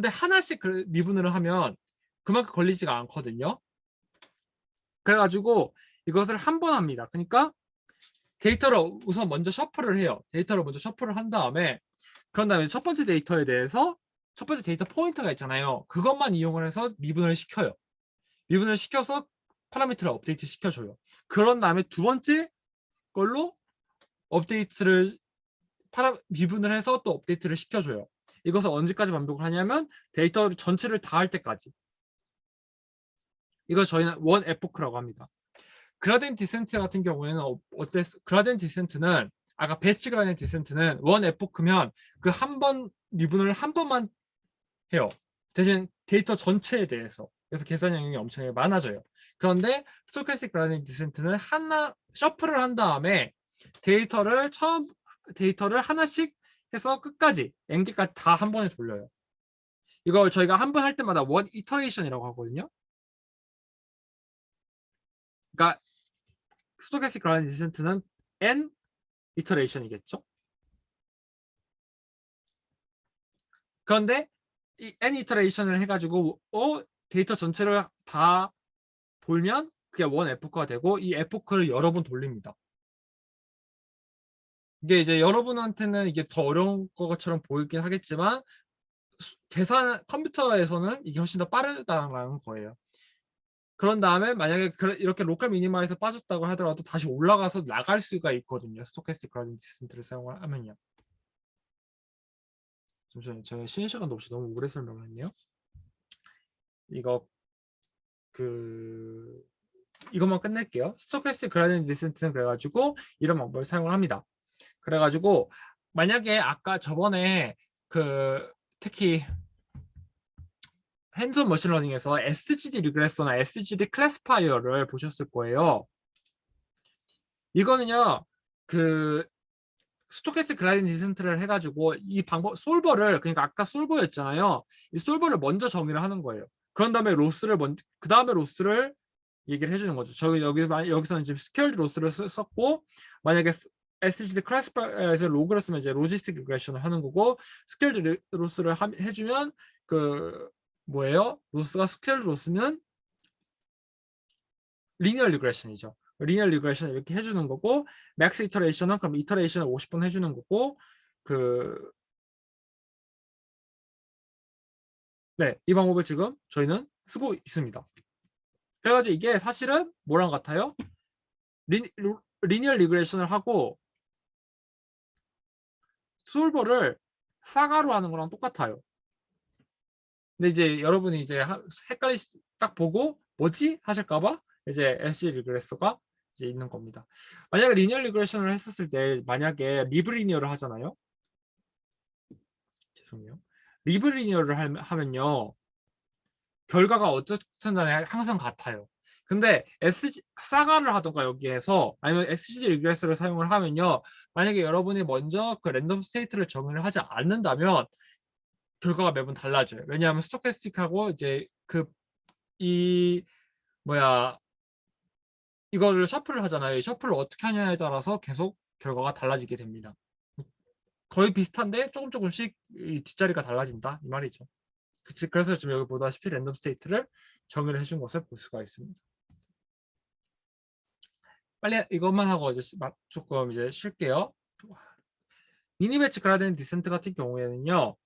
[SPEAKER 1] 하나씩 미분을 하면 그만큼 걸리지가 않거든요. 그래가지고 이것을 한 번 합니다. 그러니까 데이터를 우선 먼저 셔플을 해요. 데이터를 먼저 셔플을 한 다음에 그런 다음에 첫 번째 데이터에 대해서 첫 번째 데이터 포인트가 있잖아요. 그것만 이용을 해서 미분을 시켜요. 미분을 시켜서 파라미터를 업데이트 시켜줘요. 그런 다음에 두 번째 걸로 업데이트를 미분을 해서 또 업데이트를 시켜줘요. 이것을 언제까지 반복을 하냐면 데이터 전체를 다 할 때까지. 이걸 저희는 원 에포크라고 합니다. 그라디언트 디센트 같은 경우에는 그라디언트 디센트는 아까 배치 그라디언트 디센트는 원 에포크면 그 한 번 미분을 한 번만 해요. 대신 데이터 전체에 대해서. 그래서 계산 영역이 엄청 많아져요. 그런데 스토캐스틱 그라디언트 디센트는 하나 셔플을 한 다음에 데이터를 하나씩 해서 끝까지 n개까지 다 한 번에 돌려요. 이걸 저희가 한 번 할 때마다 원 이터레이션이라고 하거든요. 그러니까 스토캐스틱 그라디언트 디센트는 n 이터레이션이겠죠. 그런데 이 n 이터레이션을 해가지고 데이터 전체를 다 돌면 그게 원 에포크가 되고 이 에포크를 여러 번 돌립니다. 이게 이제 여러분한테는 이게 더 어려운 것처럼 보이긴 하겠지만 계산 컴퓨터에서는 이게 훨씬 더 빠르다라는 거예요. 그런 다음에 만약에 이렇게 로컬 미니마에서 빠졌다고 하더라도 다시 올라가서 나갈 수가 있거든요. 스토캐스틱 그라디언트 디센트를 사용을 하면요. 잠시만요. 제가 쉬는 시간도 없이 너무 오래 설명을 했네요. 이것만 끝낼게요. 스토캐스틱 그라디언트 디센트는 그래가지고 이런 방법을 사용을 합니다. 그래가지고 만약에 아까 저번에 특히 핸즈온 머신러닝에서 SGD 리그레서나 SGD 클래스파이어를 보셨을 거예요. 이거는요, 스토캐스틱 그라디언트 디센트를 해가지고 이 방법 솔버를 그러니까 아까 솔버였잖아요. 이 솔버를 먼저 정의를 하는 거예요. 그런 다음에 로스를 그 다음에 로스를 얘기를 해주는 거죠. 저희 여기서는 지금 스케일드 로스를 썼고 만약에 SGD 클래스파이어에서 로그를 쓰면 이제 로지스틱 리그레션을 하는 거고 스케일드 로스를 해주면 로스가 스케일드 로스는 리니어 리그레션이죠. 리니어 리그레션을 이렇게 해주는 거고 맥스 이터레이션은 그럼 이터레이션을 50번 해주는 거고 이 방법을 지금 저희는 쓰고 있습니다. 그래가지고 이게 사실은 뭐랑 같아요? 리니어 리그레션을 하고 솔버를 사가로 하는 거랑 똑같아요. 근데 이제 여러분이 이제 딱 보고 뭐지 하실까봐 이제 SG 리그레서가 이제 있는 겁니다. 만약에 리니어 리그레션을 했었을 때 만약에 리브 리니어를 하잖아요. 죄송해요. 리브 리니어를 하면요 결과가 어쨌든 간에 항상 같아요. 근데 사가를 하던가 여기에서 아니면 SGD 리그레서를 사용을 하면요 만약에 여러분이 먼저 랜덤 스테이트를 정의를 하지 않는다면 결과가 매번 달라져요. 왜냐하면 스토캐스틱하고 이제 이거를 셔플을 하잖아요. 이 셔플을 어떻게 하냐에 따라서 계속 결과가 달라지게 됩니다. 거의 비슷한데 조금씩 이 뒷자리가 달라진다 이 말이죠. 그래서 지금 여기 보다시피 랜덤 스테이트를 정의를 해준 것을 볼 수가 있습니다. 빨리 이것만 하고 이제 조금 이제 쉴게요. 미니 배치 그라디언트 디센트 같은 경우에는요.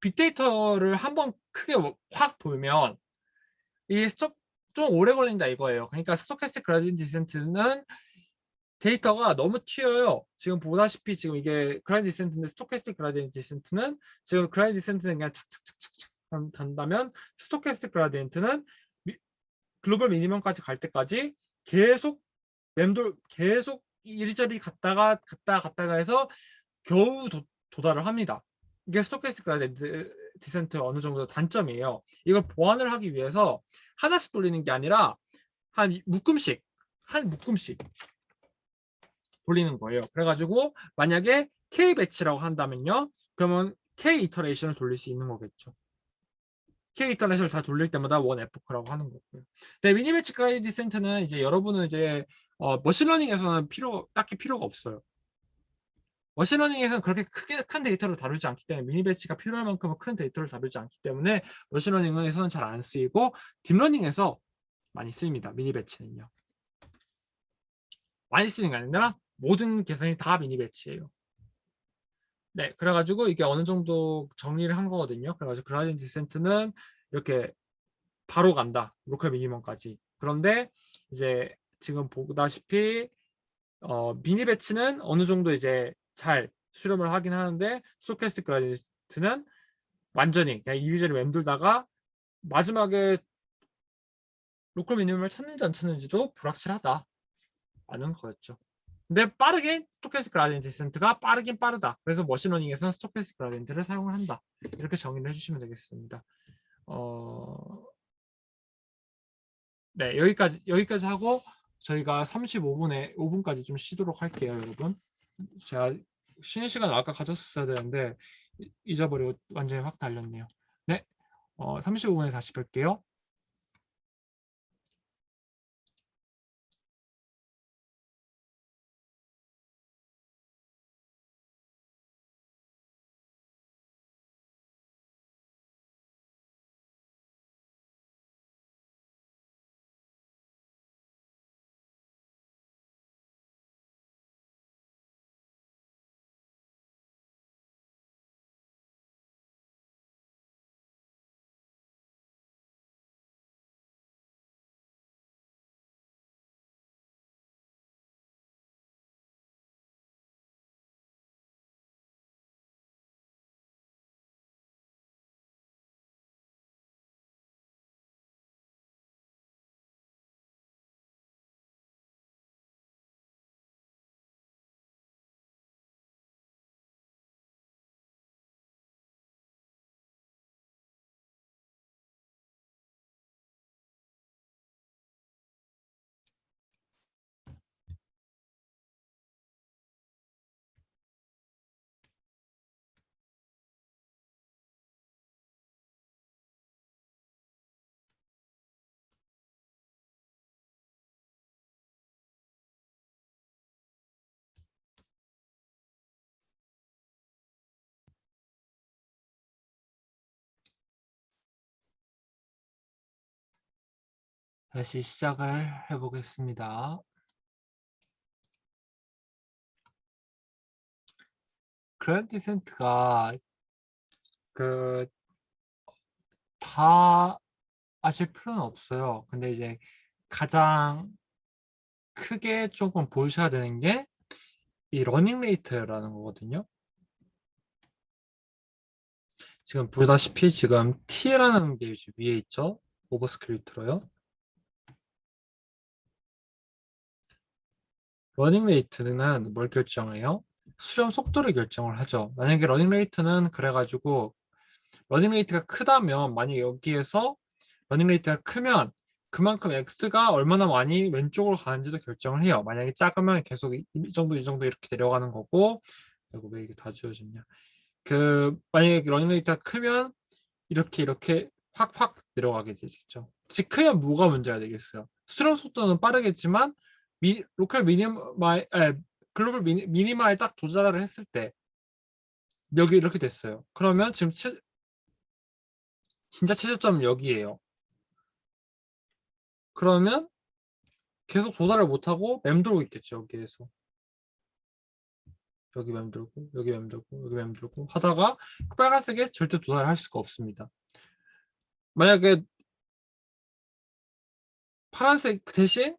[SPEAKER 1] 빅데이터를 한번 크게 확 보면 좀 오래 걸린다 이거예요. 그러니까 스토캐스틱 그라디언트 디센트는 데이터가 너무 튀어요. 지금 보다시피 지금 이게 그라디언트 디센트인데 스토캐스틱 그라디언트 디센트는 지금 그라디언트 디센트는 그냥 착착착착 간다면 스토캐스틱 그라디언트는 글로벌 미니멈까지 갈 때까지 계속 계속 이리저리 갔다가 해서 겨우 도달을 합니다. 이게 스토캐스틱 그라디언트 디센트 어느 정도 단점이에요. 이걸 보완을 하기 위해서 하나씩 돌리는 게 아니라 한 묶음씩 돌리는 거예요. 그래가지고 만약에 K 배치라고 한다면요, 그러면 K 이터레이션을 돌릴 수 있는 거겠죠. K 이터레이션을 다 돌릴 때마다 원 에포크라고 하는 거고요. 네, 미니 배치 그라디언트 디센트는 이제 여러분은 이제 머신러닝에서는 딱히 필요가 없어요. 머신러닝에서는 그렇게 크게 큰 데이터를 다루지 않기 때문에 미니 배치가 필요할 만큼은 큰 데이터를 다루지 않기 때문에 머신러닝에서는 잘 안 쓰이고 딥러닝에서 많이 쓰입니다. 미니 배치는요. 많이 쓰는 게 아니라 모든 계산이 다 미니 배치예요. 네, 그래가지고 이게 어느 정도 정리를 한 거거든요. 그래가지고 그라디언트 디센트는 이렇게 바로 간다. 로컬 미니멈까지. 그런데 이제 지금 보다시피 미니 배치는 어느 정도 이제 잘 수렴을 하긴 하는데 스토캐스틱 그라디언트는 완전히 그냥 이리저리 맴돌다가 마지막에 로컬 미니멈을 찾는지 안 찾는지도 불확실하다 라는 거였죠. 근데 빠르게 스토캐스틱 그라디언트 디센트가 빠르긴 빠르다. 그래서 머신러닝에서는 스토캐스틱 그라디언트를 사용을 한다. 이렇게 정의를 해주시면 되겠습니다. 네, 여기까지 하고 저희가 5분까지 좀 쉬도록 할게요, 여러분. 제가 쉬는 시간 아까 가졌어야 되는데 잊어버리고 완전히 확 달렸네요. 네, 35분에 다시 뵐게요. 다시 시작을 해보겠습니다. 그라디언트 디센트가 다 아실 필요는 없어요. 근데 이제 가장 크게 조금 보셔야 되는 게 이 러닝 레이트라는 거거든요. 지금 보다시피 지금 T라는 게 위에 있죠. 오버스크립트로요. 러닝 레이트는 뭘 결정해요? 수렴 속도를 결정을 하죠. 만약에 러닝 레이트는 그래가지고 러닝 레이트가 크다면 만약에 여기에서 러닝 레이트가 크면 그만큼 X가 얼마나 많이 왼쪽으로 가는지도 결정을 해요. 만약에 작으면 계속 이 정도 이렇게 내려가는 거고. 이거 왜 이게 다 지워졌냐? 만약에 러닝 레이트가 크면 이렇게 확 내려가게 되겠죠. 즉 크면 뭐가 문제가 되겠어요? 수렴 속도는 빠르겠지만 로컬 글로벌 미니마에 딱 도달을 했을 때 여기 이렇게 됐어요. 그러면 지금 진짜 최저점은 여기예요. 그러면 계속 도달을 못하고 맴돌고 있겠죠. 여기에서 여기 맴돌고 여기 맴돌고 여기 맴돌고 하다가 빨간색에 절대 도달할 수가 없습니다. 만약에 파란색 대신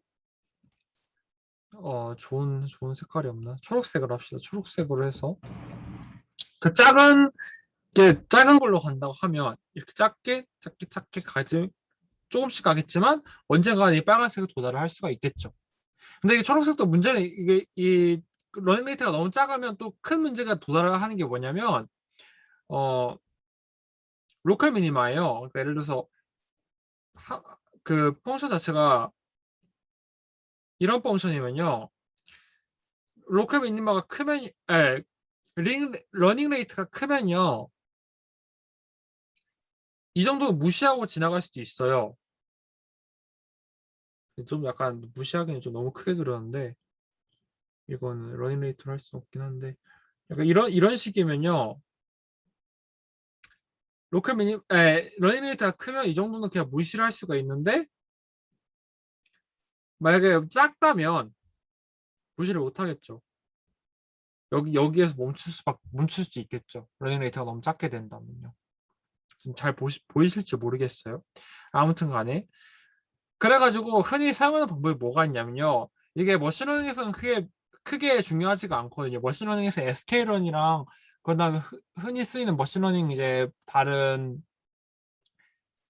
[SPEAKER 1] 좋은 색깔이 없나? 초록색으로 합시다. 초록색으로 해서 그 작은 걸로 간다고 하면 이렇게 작게 가지 조금씩 가겠지만 언젠가 이 빨간색에 도달을 할 수가 있겠죠. 근데 이게 초록색도 문제는 이게 이 러닝 레이트가 너무 작으면 또 큰 문제가 도달하는 게 뭐냐면 로컬 미니마예요. 그러니까 예를 들어서 그 펑션 자체가 이런 펑션이면요. 로컬 미니마가 크면 러닝 레이트가 크면요. 이 정도 무시하고 지나갈 수도 있어요. 좀 약간 무시하기는 좀 너무 크게 그러는데 이거는 러닝 레이트로 할 수 없긴 한데 약간 이런 식이면요. 러닝 레이트가 크면 이 정도는 그냥 무시를 할 수가 있는데 만약에 작다면 무시를 못 하겠죠. 여기에서 멈출 수 있겠죠. 러닝 레이트가 너무 작게 된다면요. 지금 잘 보이실지 모르겠어요. 아무튼 간에 그래가지고 흔히 사용하는 방법이 뭐가 있냐면요. 이게 머신러닝에서는 크게 중요하지가 않거든요. 머신러닝에서 sklearn이랑 그다음에 흔히 쓰이는 머신러닝 이제 다른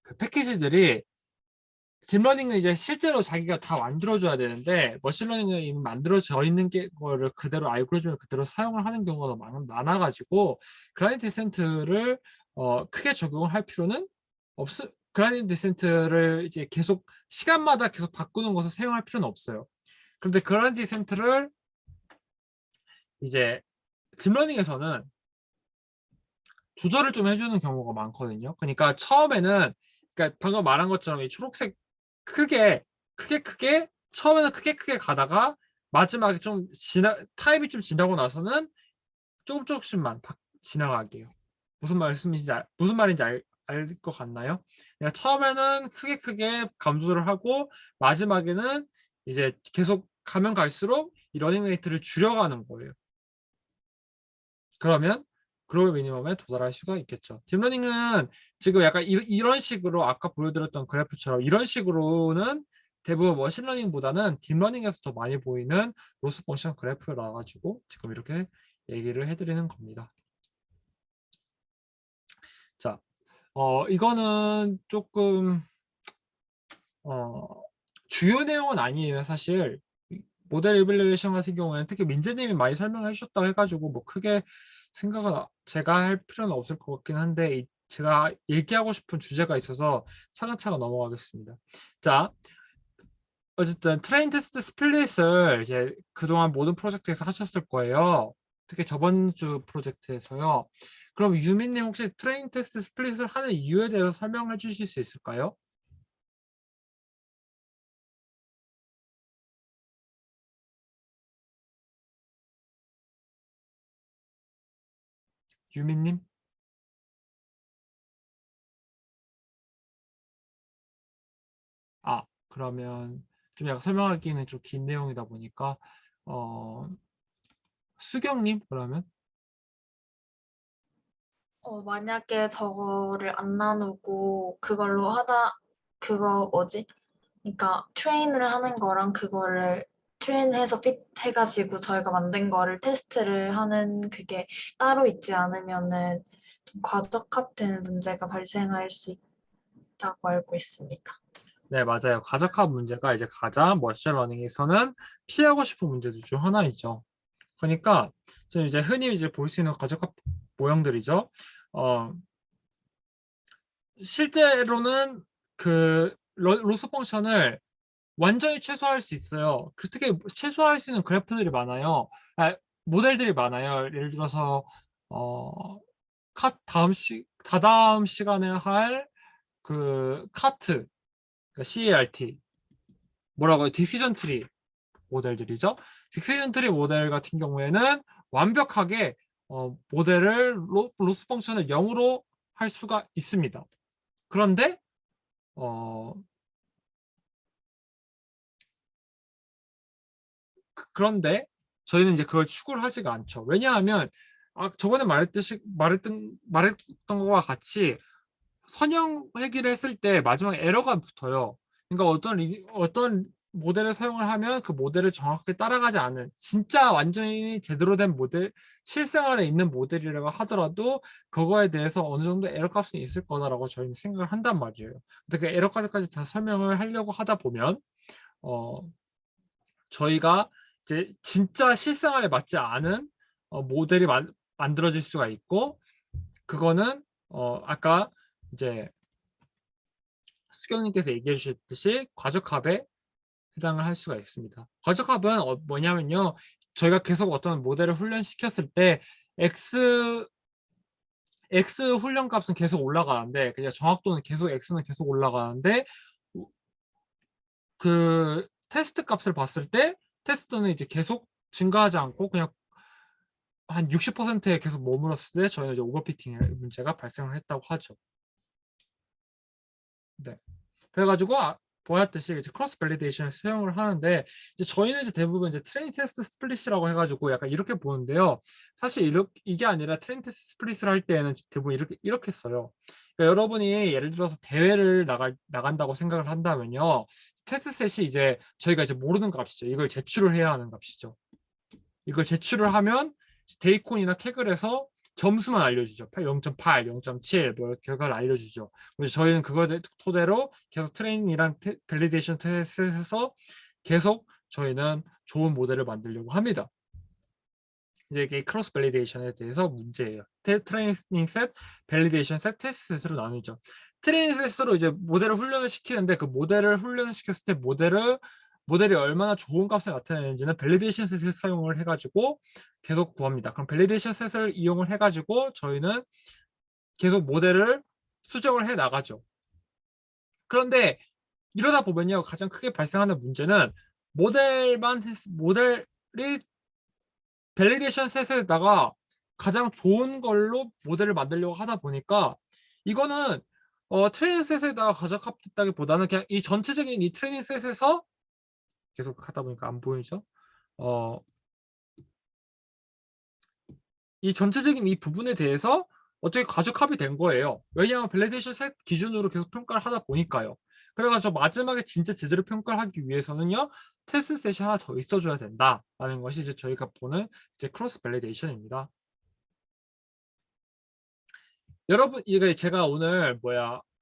[SPEAKER 1] 그 패키지들이 딥러닝은 이제 실제로 자기가 다 만들어줘야 되는데 머신러닝은 이미 만들어져 있는 거를 그대로 알고리즘을 그대로 사용을 하는 경우가 많아가지고 그라디언트 디센트를 크게 적용을 할 필요는 그라디언트 디센트를 이제 계속 시간마다 계속 바꾸는 것을 사용할 필요는 없어요. 그런데 그라디언트 디센트를 이제 딥러닝에서는 조절을 좀 해주는 경우가 많거든요. 그러니까 처음에는 그러니까 방금 말한 것처럼 이 초록색 크게 처음에는 크게 가다가 마지막에 좀 타입이 좀 지나고 나서는 조금씩만 지나가게요. 무슨 말인지 알 것 같나요? 그러니까 처음에는 크게 감소를 하고 마지막에는 이제 계속 가면 갈수록 이 러닝 레이트를 줄여가는 거예요. 그러면 글로벌 미니멈에 도달할 수가 있겠죠. 딥러닝은 지금 약간 이런 식으로 아까 보여드렸던 그래프처럼 이런 식으로는 대부분 머신러닝보다는 딥러닝에서 더 많이 보이는 로스 펑션 그래프라 가지고 지금 이렇게 얘기를 해드리는 겁니다. 자, 이거는 조금 주요 내용은 아니에요. 사실 모델 이밸류에이션 같은 경우에는 특히 민재님이 많이 설명해 주셨다고 해가지고 뭐 크게 생각을 제가 할 필요는 없을 것 같긴 한데 제가 얘기하고 싶은 주제가 있어서 차근차근 넘어가겠습니다. 자, 어쨌든 트레인 테스트 스플릿을 이제 그동안 모든 프로젝트에서 하셨을 거예요. 특히 저번 주 프로젝트에서요. 그럼 유민님 혹시 트레인 테스트 스플릿을 하는 이유에 대해서 설명해 주실 수 있을까요? 유민님? 그러면 좀 약간 설명하기는 좀 긴 내용이다 보니까 수경님 그러면?
[SPEAKER 5] 만약에 저거를 안 나누고 그걸로 그거 뭐지? 그러니까 트레인을 하는 거랑 그거를 트레인해서 핏해가지고 저희가 만든 거를 테스트를 하는 그게 따로 있지 않으면은 좀 과적합되는 문제가 발생할 수 있다고 알고 있습니다.
[SPEAKER 1] 네, 맞아요. 가적합 문제가 이제 가장 머신러닝에서는 피하고 싶은 문제들 중 하나이죠. 그러니까 지금 이제 흔히 이제 볼 수 있는 가적합 모형들이죠. 실제로는 그 로스 펑션을 완전히 최소화할 수 있어요. 특히 최소화할 수 있는 그래프들이 많아요. 모델들이 많아요. 예를 들어서 다다음 시간에 할 그 카트, 그러니까 CART 뭐라고요? 디시전 트리 모델들이죠. 디시전 트리 모델 같은 경우에는 완벽하게 모델을 로스 펑션을 0으로 할 수가 있습니다. 그런데 그런데 저희는 이제 그걸 추구를 하지가 않죠. 왜냐하면 저번에 말했던 것과 같이 선형 회귀를 했을 때 마지막에 에러가 붙어요. 그러니까 어떤 모델을 사용을 하면 그 모델을 정확하게 따라가지 않은 진짜 완전히 제대로 된 모델, 실생활에 있는 모델이라고 하더라도 그거에 대해서 어느 정도 에러 값은 있을 거다라고 저희는 생각을 한단 말이에요. 근데 그 에러 값까지 다 설명을 하려고 하다 보면 저희가 이제 진짜 실생활에 맞지 않은 모델이 만들어질 수가 있고, 그거는 아까 이제 수경님께서 얘기해 주셨듯이 과적합에 해당을 할 수가 있습니다. 과적합은 뭐냐면요, 저희가 계속 어떤 모델을 훈련시켰을 때 X 훈련 값은 계속 올라가는데, 그냥 정확도는 계속 X는 계속 올라가는데, 그 테스트 값을 봤을 때 테스트는 이제 계속 증가하지 않고 그냥 한 60%에 계속 머물렀을 때 저희는 이제 오버피팅의 문제가 발생을 했다고 하죠. 네. 그래가지고 보았듯이 이제 크로스 밸리데이션을 사용을 하는데, 이제 저희는 이제 대부분 이제 트레이닝 테스트 스플릿이라고 해가지고 약간 이렇게 보는데요. 사실 이게 아니라 트레이닝 테스트 스플릿을 할 때는 대부분 이렇게 써요. 그러니까 여러분이 예를 들어서 대회를 나간다고 생각을 한다면요, 테스트 셋이 이제 저희가 이제 모르는 값이죠. 이걸 제출을 해야 하는 값이죠. 이걸 제출을 하면 데이콘이나 캐글에서 점수만 알려주죠. 0.8, 0.7 뭐 결과를 알려주죠. 그래서 저희는 그걸 토대로 계속 트레이닝이랑 밸리데이션 테스트에서 계속 저희는 좋은 모델을 만들려고 합니다. 이제 이게 크로스 밸리데이션에 대해서 문제예요. 트레이닝 셋, 밸리데이션 셋, 테스트 셋으로 나누죠. 트레이닝 셋으로 이제 모델을 훈련을 시키는데, 그 모델을 훈련을 시켰을 때 모델이 얼마나 좋은 값을 나타내는지는 밸리데이션 셋을 사용을 해가지고 계속 구합니다. 그럼 밸리데이션 셋을 이용을 해가지고 저희는 계속 모델을 수정을 해 나가죠. 그런데 이러다 보면요, 가장 크게 발생하는 문제는 모델이 밸리데이션 셋에다가 가장 좋은 걸로 모델을 만들려고 하다 보니까, 이거는 트레이닝 셋에다가 과적합됐다기보다는 그냥 이 전체적인 이 트레이닝 셋에서 계속 하다 보니까 안 보이죠? 이 전체적인 이 부분에 대해서 어떻게 과적합이 된 거예요. 왜냐하면 밸리데이션 셋 기준으로 계속 평가를 하다 보니까요. 그래가지고 마지막에 진짜 제대로 평가를 하기 위해서는요, 테스트 셋이 하나 더 있어줘야 된다라는 것이 이제 저희가 보는 이제 크로스 밸리데이션입니다. 여러분, 이거 제가 오늘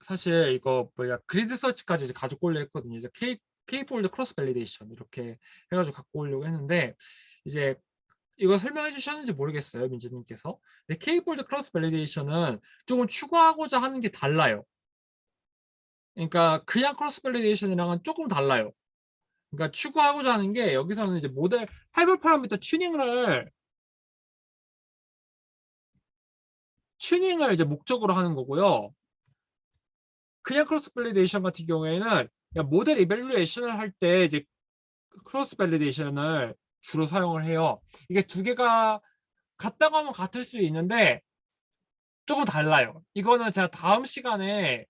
[SPEAKER 1] 사실 이거 그리드 서치까지 이제 가지고 오려고 했거든요. 이제 K-폴드 크로스 밸리데이션 이렇게 해가지고 갖고 오려고 했는데, 이제 이거 설명해 주셨는지 모르겠어요, 민지님께서. 근데 K-폴드 크로스 밸리데이션은 조금 추구하고자 하는 게 달라요. 그러니까 그냥 크로스 밸리데이션이랑은 조금 달라요. 그러니까 추구하고자 하는 게, 여기서는 이제 모델 하이퍼 파라미터 튜닝을 이제 목적으로 하는 거고요. 그냥 크로스 밸리데이션 같은 경우에는 그냥 모델 이밸루에이션을 할 때 이제 크로스 밸리데이션을 주로 사용을 해요. 이게 두 개가 같다고 하면 같을 수 있는데 조금 달라요. 이거는 제가 다음 시간에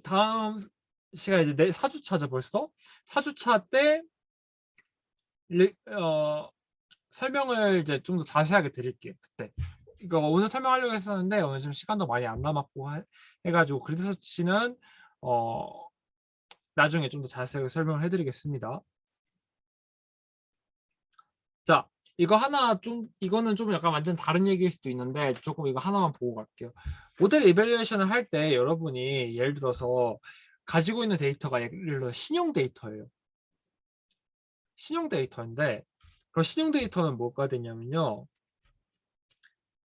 [SPEAKER 1] 다음 시간에 이제 4주차죠 벌써? 4주차 때 설명을 이제 좀 더 자세하게 드릴게요. 그때. 이거 오늘 설명하려고 했었는데 오늘 좀 시간도 많이 안 남았고 해가지고 그리드 서치는 나중에 좀 더 자세하게 설명을 해드리겠습니다. 자, 이거는 좀 약간 완전 다른 얘기일 수도 있는데 조금 이거 하나만 보고 갈게요. 모델 이밸루에이션을 할 때 여러분이 예를 들어서 가지고 있는 데이터가 예를 들어 신용 데이터예요. 신용 데이터인데, 그 신용 데이터는 뭐가 되냐면요,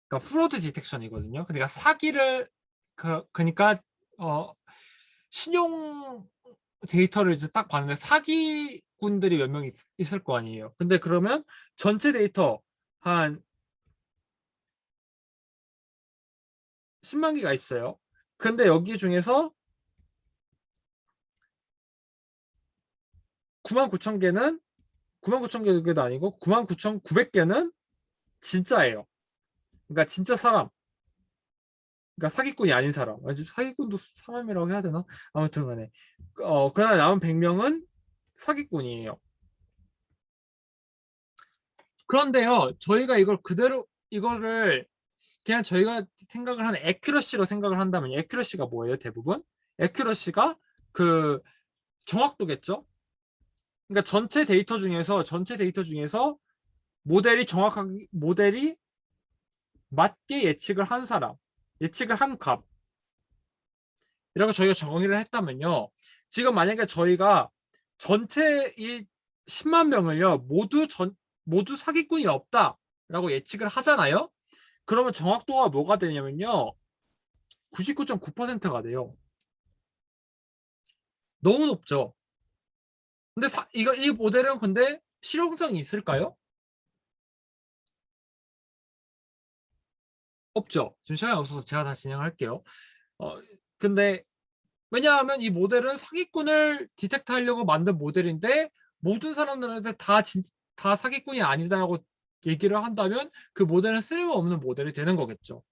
[SPEAKER 1] 그러니까 프로드 디텍션이거든요. 그러니까 사기를 그러니까 신용 데이터를 이제 딱 봤는데 사기꾼들이 몇 명 있을 거 아니에요. 근데 그러면 전체 데이터 한 10만 개가 있어요. 근데 여기 중에서 99,000개는 99,000개도 아니고 99,900개는 진짜예요. 그러니까 진짜 사람. 그러니까 사기꾼이 아닌 사람. 사기꾼도 사람이라고 해야 되나? 아무튼 간에 그다음에 남은 100명은 사기꾼이에요. 그런데요, 저희가 이거를 그냥 저희가 생각을 하는 애큐러시로 생각을 한다면, 애큐러시가 뭐예요? 대부분 애큐러시가 그 정확도겠죠. 그러니까 전체 데이터 중에서 모델이 맞게 예측을 한 사람, 예측을 한 값, 이라고 저희가 정의를 했다면요, 지금 만약에 저희가 전체 이 10만 명을요 모두 사기꾼이 없다라고 예측을 하잖아요. 그러면 정확도가 뭐가 되냐면요 99.9%가 돼요. 너무 높죠. 근데 이 모델은 근데 실용성이 있을까요? 없죠. 지금 시간이 없어서 제가 다시 진행할게요. 근데 왜냐하면 이 모델은 사기꾼을 디텍트 하려고 만든 모델인데 모든 사람들한테 다 사기꾼이 아니다라고 얘기를 한다면 그 모델은 쓸모없는 모델이 되는 거겠죠.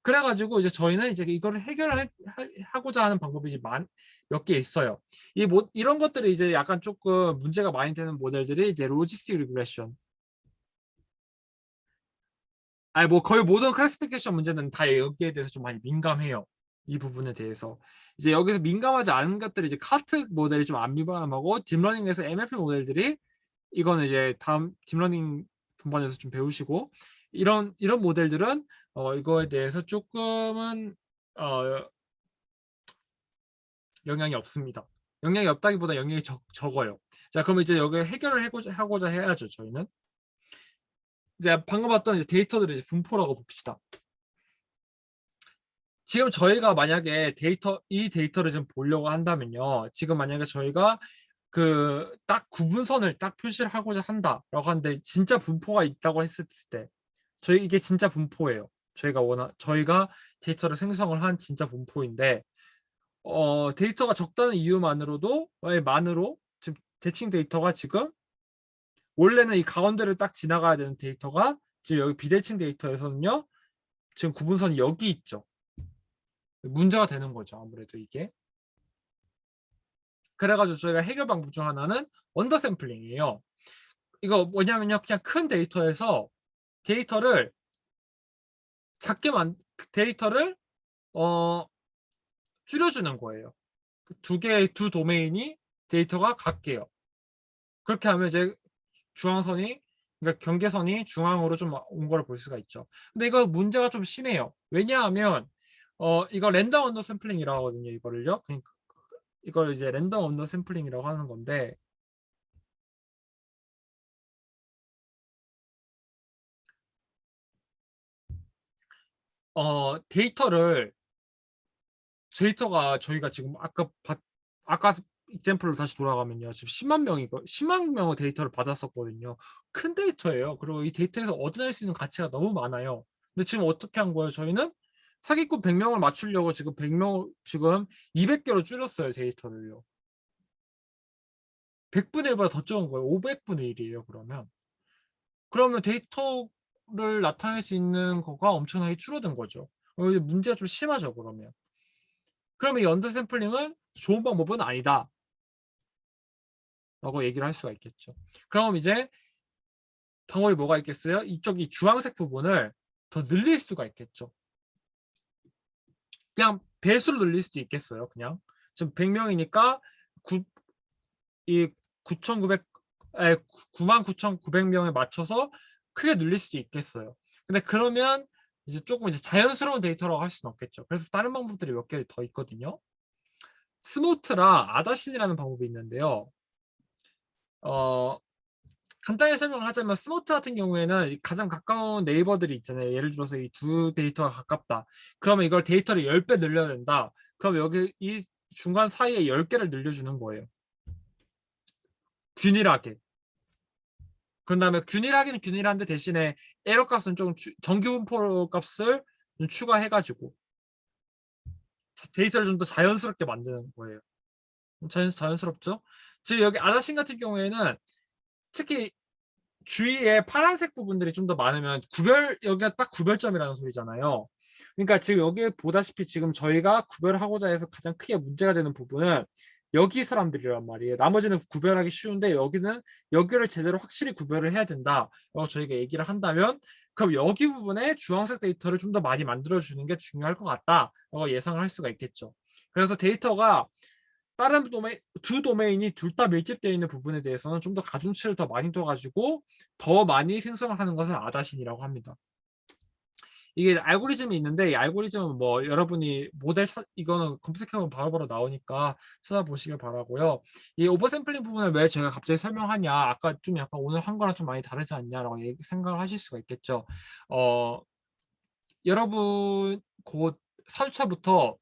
[SPEAKER 1] 그래가지고 이제 저희는 이제 이거를 해결하고자 하는 방법이 이제 몇 개 있어요. 이런 것들이 이제 약간 조금 문제가 많이 되는 모델들이 이제 로지스틱 리그레션. 아니 뭐 거의 모든 클래시피케이션 문제는 다 여기에 대해서 좀 많이 민감해요. 이 부분에 대해서 이제 여기서 민감하지 않은 것들이 이제 카트 모델이 좀 안 민감하고 딥러닝에서 MLP 모델들이 이거는 이제 다음 딥러닝 분반에서 좀 배우시고 이런 모델들은 이거에 대해서 조금은 영향이 없습니다. 영향이 없다기보다 영향이 적어요. 자, 그럼 이제 여기 해결을 하고자 해야죠. 저희는 이제 방금 봤던 이제 데이터들의 분포라고 봅시다. 지금 저희가 만약에 이 데이터를 좀 보려고 한다면요. 지금 만약에 저희가 그 딱 구분선을 딱 표시를 하고자 한다라고 하는데 진짜 분포가 있다고 했을 때 이게 진짜 분포예요. 저희가 데이터를 생성을 한 진짜 분포인데 데이터가 적다는 이유만으로 지금 대칭 데이터가 지금 원래는 이 가운데를 딱 지나가야 되는 데이터가 지금 여기 비대칭 데이터에서는요. 지금 구분선이 여기 있죠. 문제가 되는 거죠. 아무래도 이게. 그래가지고 저희가 해결 방법 중 하나는 언더 샘플링이에요. 이거 뭐냐면요. 그냥 큰 데이터에서 데이터를 데이터를 줄여주는 거예요. 두 도메인이 데이터가 같게요. 그렇게 하면 이제 그러니까 경계선이 중앙으로 좀 온 걸 볼 수가 있죠. 근데 이거 문제가 좀 심해요. 왜냐하면 이거 랜덤 언더 샘플링이라고 하거든요. 이거를요. 그러니까 이걸 이제 랜덤 언더 샘플링이라고 하는 건데 데이터가 저희가 지금 아까 example로 다시 돌아가면요. 지금 10만 명의 데이터를 받았었거든요. 큰 데이터예요. 그리고 이 데이터에서 얻어낼 수 있는 가치가 너무 많아요. 근데 지금 어떻게 한 거예요? 저희는 사기꾼 100명을 맞추려고 지금 200개로 줄였어요. 데이터를요. 100분의 1보다 더 적은 거예요. 500분의 1이에요. 그러면 데이터를 나타낼 수 있는 거가 엄청나게 줄어든 거죠. 문제가 좀 심하죠. 그러면 이 언더 샘플링은 좋은 방법은 아니다 라고 얘기를 할 수가 있겠죠. 그럼 이제 방법이 뭐가 있겠어요? 이쪽이 주황색 부분을 더 늘릴 수가 있겠죠. 그냥 배수로 늘릴 수도 있겠어요. 그냥 지금 100명이니까 99,900명에 맞춰서 크게 늘릴 수도 있겠어요. 근데 그러면 이제 조금 자연스러운 데이터라고 할 수는 없겠죠. 그래서 다른 방법들이 몇 개 더 있거든요. 스모트랑 아다신이라는 방법이 있는데요. 간단히 설명을 하자면 스모트 같은 경우에는 가장 가까운 네이버들이 있잖아요. 예를 들어서 이 두 데이터가 가깝다. 그러면 이걸 데이터를 10배 늘려야 된다. 그럼 여기 이 중간 사이에 10개를 늘려주는 거예요. 균일하게. 그런 다음에 균일하기는 균일한데 대신에 에러 값은 좀 정규 분포 값을 좀 추가해가지고 데이터를 좀 더 자연스럽게 만드는 거예요. 자연스럽죠? 지금 여기 아다신 같은 경우에는 특히 주위에 파란색 부분들이 좀 더 많으면 여기가 딱 구별점이라는 소리잖아요. 그러니까 지금 여기 보다시피 지금 저희가 구별하고자 해서 가장 크게 문제가 되는 부분은 여기 사람들이란 말이에요. 나머지는 구별하기 쉬운데 여기를 제대로 확실히 구별을 해야 된다. 라고 저희가 얘기를 한다면 그럼 여기 부분에 주황색 데이터를 좀 더 많이 만들어주는 게 중요할 것 같다. 라고 예상을 할 수가 있겠죠. 그래서 데이터가 다른 두 도메인이 둘 다 밀집되어 있는 부분에 대해서는 좀 더 가중치를 더 많이 둬가지고 더 많이 생성을 하는 것을 아다신이라고 합니다. 이게 알고리즘이 있는데 이 알고리즘은 뭐 여러분이 이거는 검색하면 바로바로 나오니까 찾아보시길 바라고요. 이 오버샘플링 부분을 왜 제가 갑자기 설명하냐, 아까 좀 약간 오늘 한 거랑 좀 많이 다르지 않냐라고 생각을 하실 수가 있겠죠. 여러분 곧 4주차부터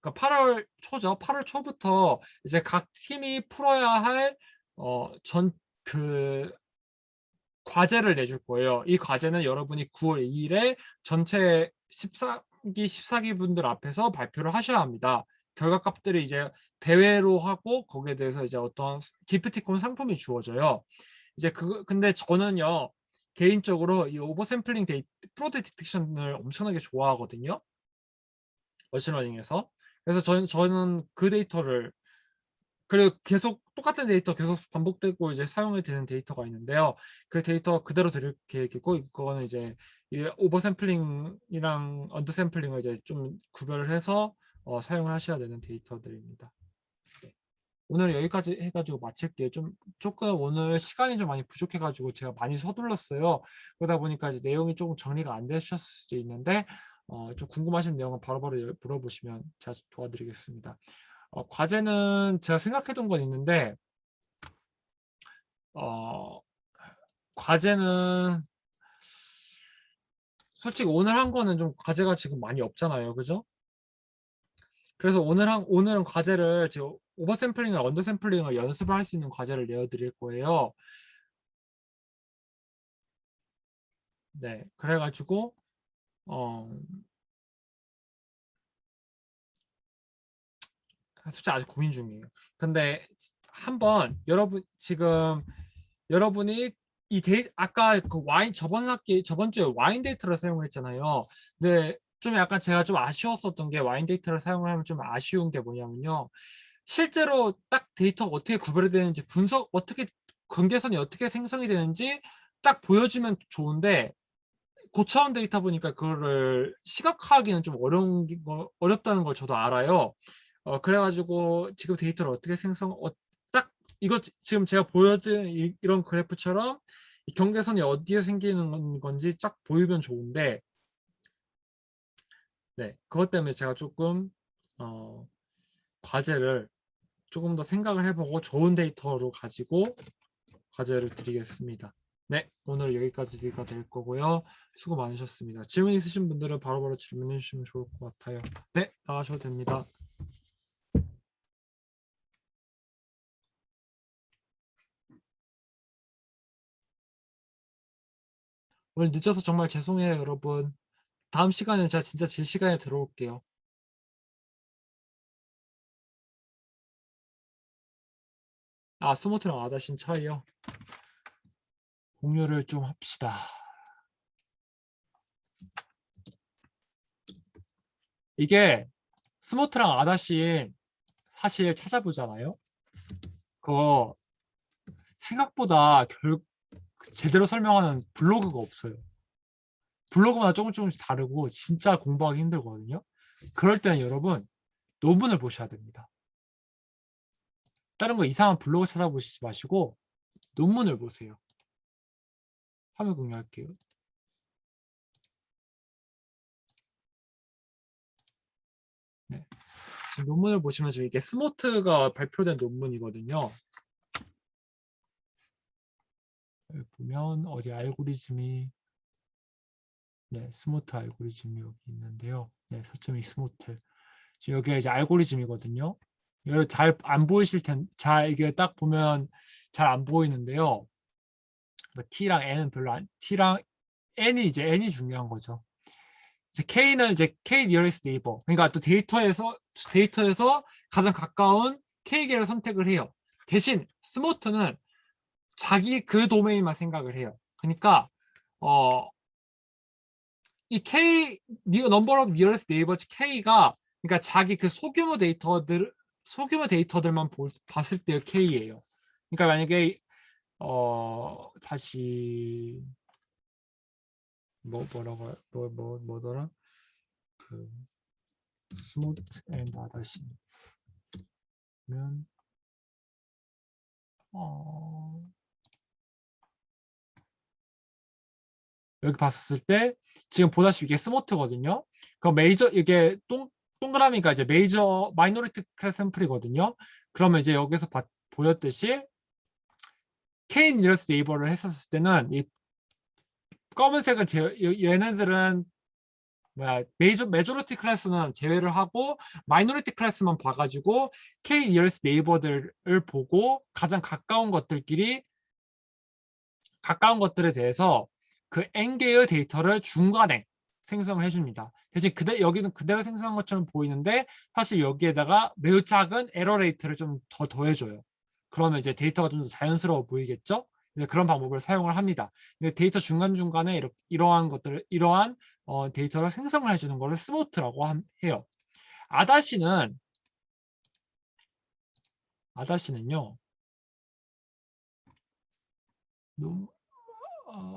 [SPEAKER 1] 그러니까 8월 초죠. 8월 초부터 이제 각 팀이 풀어야 할 그 과제를 내줄 거예요. 이 과제는 여러분이 9월 2일에 전체 14기 분들 앞에서 발표를 하셔야 합니다. 결과값들이 이제 대회로 하고 거기에 대해서 이제 어떤 기프티콘 상품이 주어져요. 이제 근데 저는요 개인적으로 이 오버샘플링 프로드 디텍션을 엄청나게 좋아하거든요. 머신러닝에서. 그래서 저는 그 데이터를 그리고 계속 똑같은 데이터 계속 반복되고 이제 사용이 되는 데이터가 있는데요. 그 데이터 그대로 드릴 계획이고 그거는 이제 오버샘플링이랑 언더샘플링을 이제 좀 구별을 해서 사용을 하셔야 되는 데이터들입니다. 네. 오늘 여기까지 해가지고 마칠게요. 조금 오늘 시간이 좀 많이 부족해가지고 제가 많이 서둘렀어요. 그러다 보니까 이제 내용이 조금 정리가 안 되셨을 수도 있는데 좀 궁금하신 내용은 바로바로 물어보시면 제가 도와드리겠습니다. 과제는 제가 생각해둔 건 있는데 과제는 솔직히 오늘 한 거는 좀 과제가 지금 많이 없잖아요, 그죠? 그래서 오늘은 과제를 지금 오버샘플링을 언더샘플링을 연습을 할 수 있는 과제를 내어드릴 거예요. 네, 그래가지고 솔직히 아직 고민 중이에요. 근데 한번 여러분이 아까 그 저번 주에 와인 데이터를 사용했잖아요. 근데 좀 약간 제가 좀 아쉬웠었던 게 와인 데이터를 사용을 하면 좀 아쉬운 게 뭐냐면요. 실제로 딱 데이터가 어떻게 구별이 되는지 관계선이 어떻게 생성이 되는지 딱 보여주면 좋은데 고차원 데이터 보니까 그거를 시각화하기는 좀 어렵다는 걸 저도 알아요. 그래가지고 지금 데이터를 어떻게 딱 이거 지금 제가 보여드린 이런 그래프처럼 이 경계선이 어디에 생기는 건지 쫙 보이면 좋은데, 네, 그것 때문에 제가 조금 과제를 조금 더 생각을 해보고 좋은 데이터로 가지고 과제를 드리겠습니다. 네, 오늘 여기까지가 될 거고요. 수고 많으셨습니다. 질문 있으신 분들은 바로바로 질문해 주시면 좋을 것 같아요. 네, 나가셔도 됩니다. 오늘 늦어서 정말 죄송해요, 여러분. 다음 시간에 제가 진짜 제 시간에 들어올게요. 스모트랑 아다신 차이요. 공유를 좀 합시다. 이게 스모트랑 아다신 사실 찾아보잖아요. 그거 생각보다 제대로 설명하는 블로그가 없어요. 블로그마다 조금씩 다르고 진짜 공부하기 힘들거든요. 그럴 때는 여러분 논문을 보셔야 됩니다. 다른 거 이상한 블로그 찾아보시지 마시고 논문을 보세요. 화면 공유할게요. 네. 지금 논문을 보시면 지금 이게 스모트가 발표된 논문이거든요. 여기 보면 어디 알고리즘이 스모트 알고리즘이 여기 있는데요. 4.2 스모트. 지금 여기가 이제 알고리즘이거든요. 여기 잘 안 보이실 텐데, 이게 딱 보면 잘 안 보이는데요. T랑 N은 T랑 N이 중요한 거죠. 이제 K는 이제 K nearest neighbor. 그러니까 또 데이터에서 가장 가까운 K개를 선택을 해요. 대신 스모트는 자기 그 도메인만 생각을 해요. 그러니까 이 K number of nearest neighbors K가 그러니까 자기 그 소규모 데이터들만 봤을 때 K예요. 그러니까 만약에 다시 뭐더라? 그 스모트 앤 아다시 면 여기 봤을 때 지금 보다시피 이게 스모트거든요. 그 메이저 이게 동그라미가 이제 메이저 마이너리티 클래스 샘플이거든요. 그러면 이제 여기서 보였듯이 K 니어스 네이버를 했었을 때는 이 검은색은 얘네들은 뭐야 메조리티 클래스는 제외를 하고 마이너리티 클래스만 봐가지고 K 니어스 네이버들을 보고 가장 가까운 것들에 대해서 그 n개의 데이터를 중간에 생성을 해줍니다. 대신 여기는 그대로 생성한 것처럼 보이는데 사실 여기에다가 매우 작은 에러 레이트를 좀 더 더해줘요. 그러면 이제 데이터가 좀 더 자연스러워 보이겠죠? 그런 방법을 사용을 합니다. 데이터 중간중간에 이러한 데이터를 생성을 해주는 것을 스모트라고 해요. 아다시는요.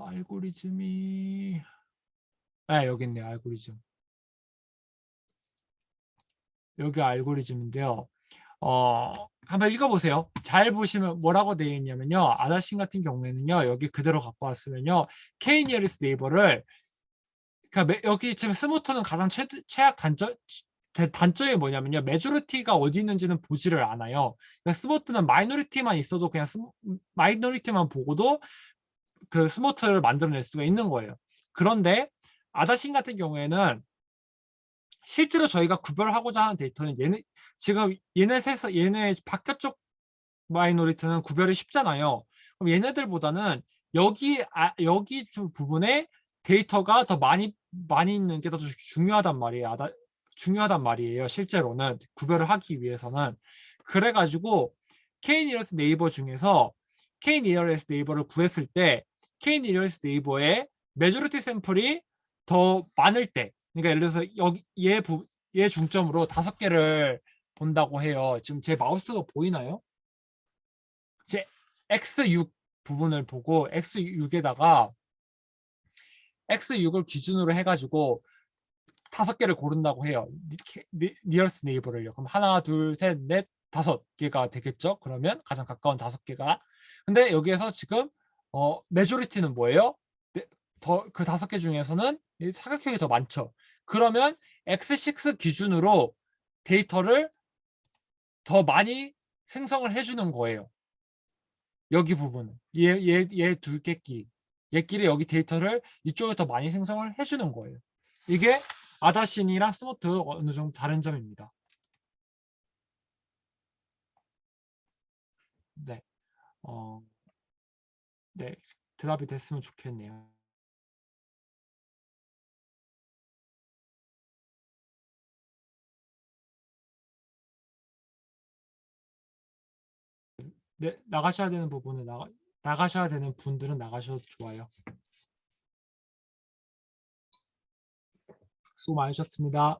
[SPEAKER 1] 알고리즘이 여기 있네요. 알고리즘. 여기 알고리즘인데요. 한번 읽어보세요. 잘 보시면 뭐라고 되어 있냐면요. 아다신 같은 경우에는요. 여기 그대로 갖고 왔으면요. K 니어리스 네이버를 그러니까 여기 지금 스모트는 가장 최악 단점이 뭐냐면요. 메조리티가 어디 있는지는 보지를 않아요. 그러니까 스모트는 마이너리티만 있어도 그냥 마이너리티만 보고도 그 스모트를 만들어낼 수가 있는 거예요. 그런데 아다신 같은 경우에는 실제로 저희가 구별하고자 하는 데이터는 지금 얘네 바깥쪽 마이너리티는 구별이 쉽잖아요. 그럼 얘네들보다는 여기 부분에 데이터가 더 많이 있는 게 더 중요하단 말이에요. 실제로는 구별을 하기 위해서는. 그래가지고 K 니어리스 네이버 중에서 K 니어리스 네이버를 구했을 때 K 니어리스 네이버의 메조리티 샘플이 더 많을 때, 그러니까 예를 들어서 여기 얘 중점으로 5개를 본다고 해요. 지금 제 마우스가 보이나요? 제 X6 부분을 보고 X6을 기준으로 해가지고 5개를 고른다고 해요. 니어스 네이버를요. 그럼 하나, 둘, 셋, 넷, 5개가 되겠죠? 그러면 가장 가까운 5개가. 근데 여기에서 지금 메조리티는 뭐예요? 그 5개 중에서는 사각형이 더 많죠. 그러면 X6 기준으로 데이터를 더 많이 생성을 해주는 거예요. 여기 부분은 얘 2개끼리 얘끼리 여기 데이터를 이쪽에 더 많이 생성을 해주는 거예요. 이게 아다신이랑 스모트 어느 정도 다른 점입니다. 네, 네, 대답이 됐으면 좋겠네요. 네, 나가셔야 되는 부분은 나가셔야 되는 분들은 나가셔도 좋아요. 수고 많으셨습니다.